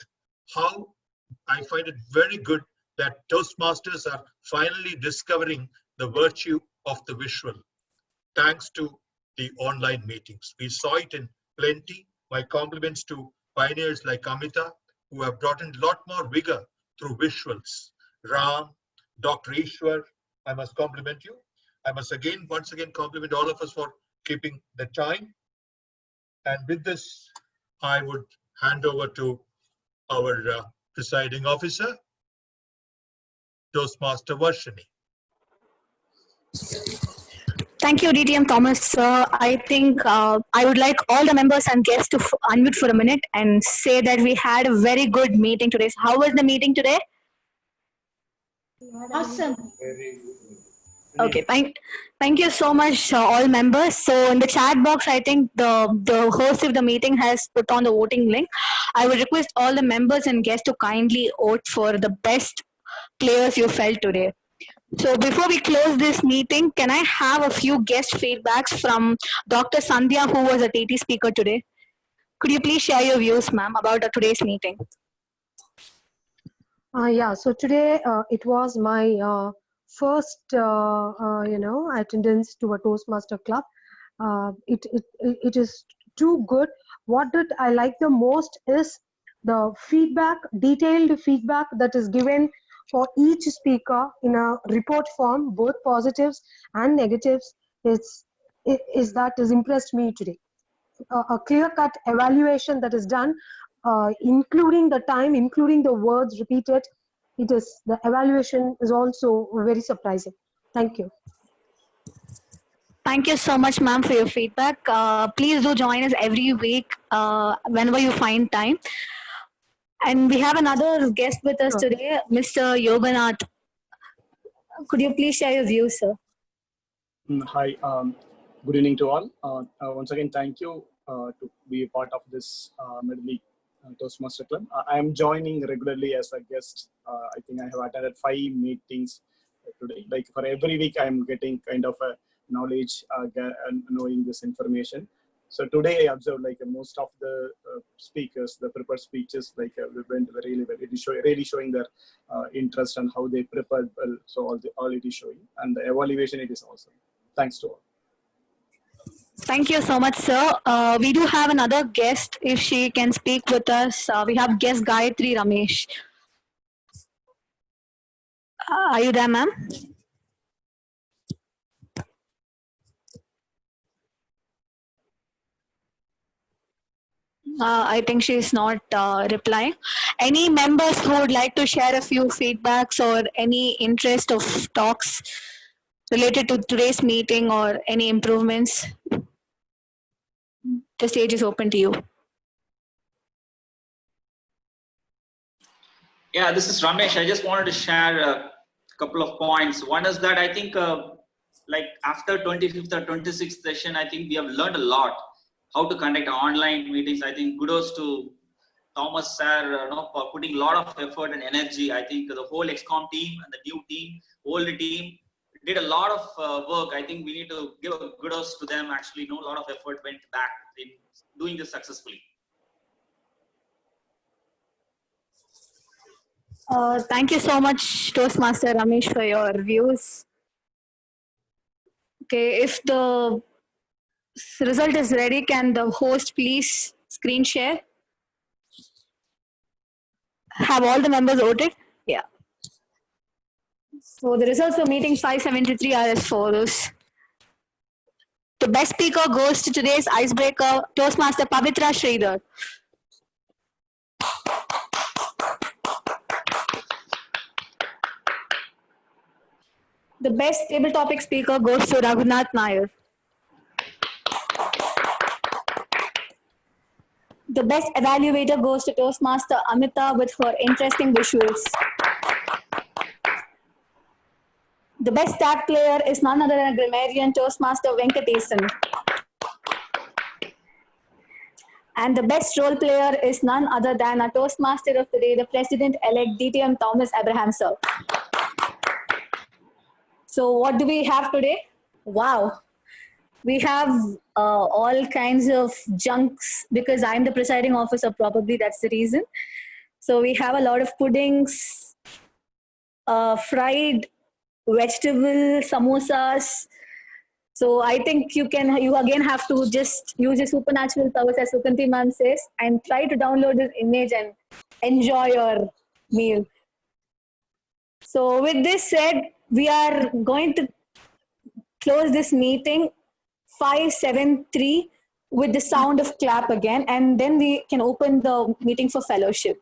how I find it very good that Toastmasters are finally discovering the virtue of the visual, thanks to the online meetings. We saw it in plenty. My compliments to pioneers like Amita, who have brought in a lot more vigor through visuals. Ram, Dr. Ishwar, I must compliment you. I must once again compliment all of us for keeping the time. And with this, I would hand over to our presiding officer, Toastmaster Varshini. Thank you, DTM Thomas, sir. I think I would like all the members and guests to unmute for a minute and say that we had a very good meeting today. So how was the meeting today? Awesome. Okay, thank you so much, all members. So in the chat box, I think the host of the meeting has put on the voting link. I would request all the members and guests to kindly vote for the best players you felt today. So before we close this meeting, can I have a few guest feedbacks from Dr. Sandhya, who was a TT speaker today? Could you please share your views, ma'am, about today's meeting? Yeah, so today it was my first, attendance to a Toastmaster club. It is too good. What did I like the most is the feedback, detailed feedback that is given for each speaker in a report form, both positives and negatives. That has impressed me today. A clear-cut evaluation that is done, including the time, including the words repeated. The evaluation is also very surprising. Thank you. Thank you so much, ma'am, for your feedback. Please do join us every week whenever you find time. And we have another guest with us today, Mr. Yoganath. Could you please share your views, sir? Hi, good evening to all. Once again, thank you to be a part of this Medley Toastmaster Club. I am joining regularly as a guest. I think I have attended 5 meetings today. Like for every week, I am getting kind of a knowledge and knowing this information. So today I observed like most of the speakers, the prepared speeches, like went really well. It is really showing their interest and how they prepared well. So all it is showing, and the evaluation, it is awesome. Thanks to all. Thank you so much, sir. We do have another guest, if she can speak with us. We have guest Gayatri Ramesh. Are you there, ma'am? I think she's not replying. Any members who would like to share a few feedbacks or any interest of talks related to today's meeting or any improvements? The stage is open to you. Yeah, this is Ramesh. I just wanted to share a couple of points. One is that I think like after 25th or 26th session, I think we have learned a lot how to conduct online meetings. I think kudos to Thomas sir for putting a lot of effort and energy. I think the whole XCOM team and the new team, old team, did a lot of work. I think we need to give a kudos to them. Actually, a lot of effort went back in doing this successfully. Thank you so much, Toastmaster Ramesh, for your views. Okay, if the result is ready, can the host please screen share? Have all the members voted? Yeah. So the results for meeting 573 are as follows. The best speaker goes to today's icebreaker, Toastmaster Pavitra Sridhar. The best table topic speaker goes to Raghunath Nair. The best evaluator goes to Toastmaster Amita with her interesting visuals. The best tag player is none other than a grammarian, Toastmaster Venkatesan. And the best role player is none other than a Toastmaster of the day, the President-elect DTM Thomas Abraham, sir. So what do we have today? Wow. We have all kinds of junks because I'm the presiding officer, probably that's the reason. So we have a lot of puddings, fried vegetable samosas. So I think you again have to just use your supernatural powers, as Sukanti ma'am says, and try to download this image and enjoy your meal. So with this said, we are going to close this meeting 5-7-3 with the sound of clap again, and then we can open the meeting for fellowship.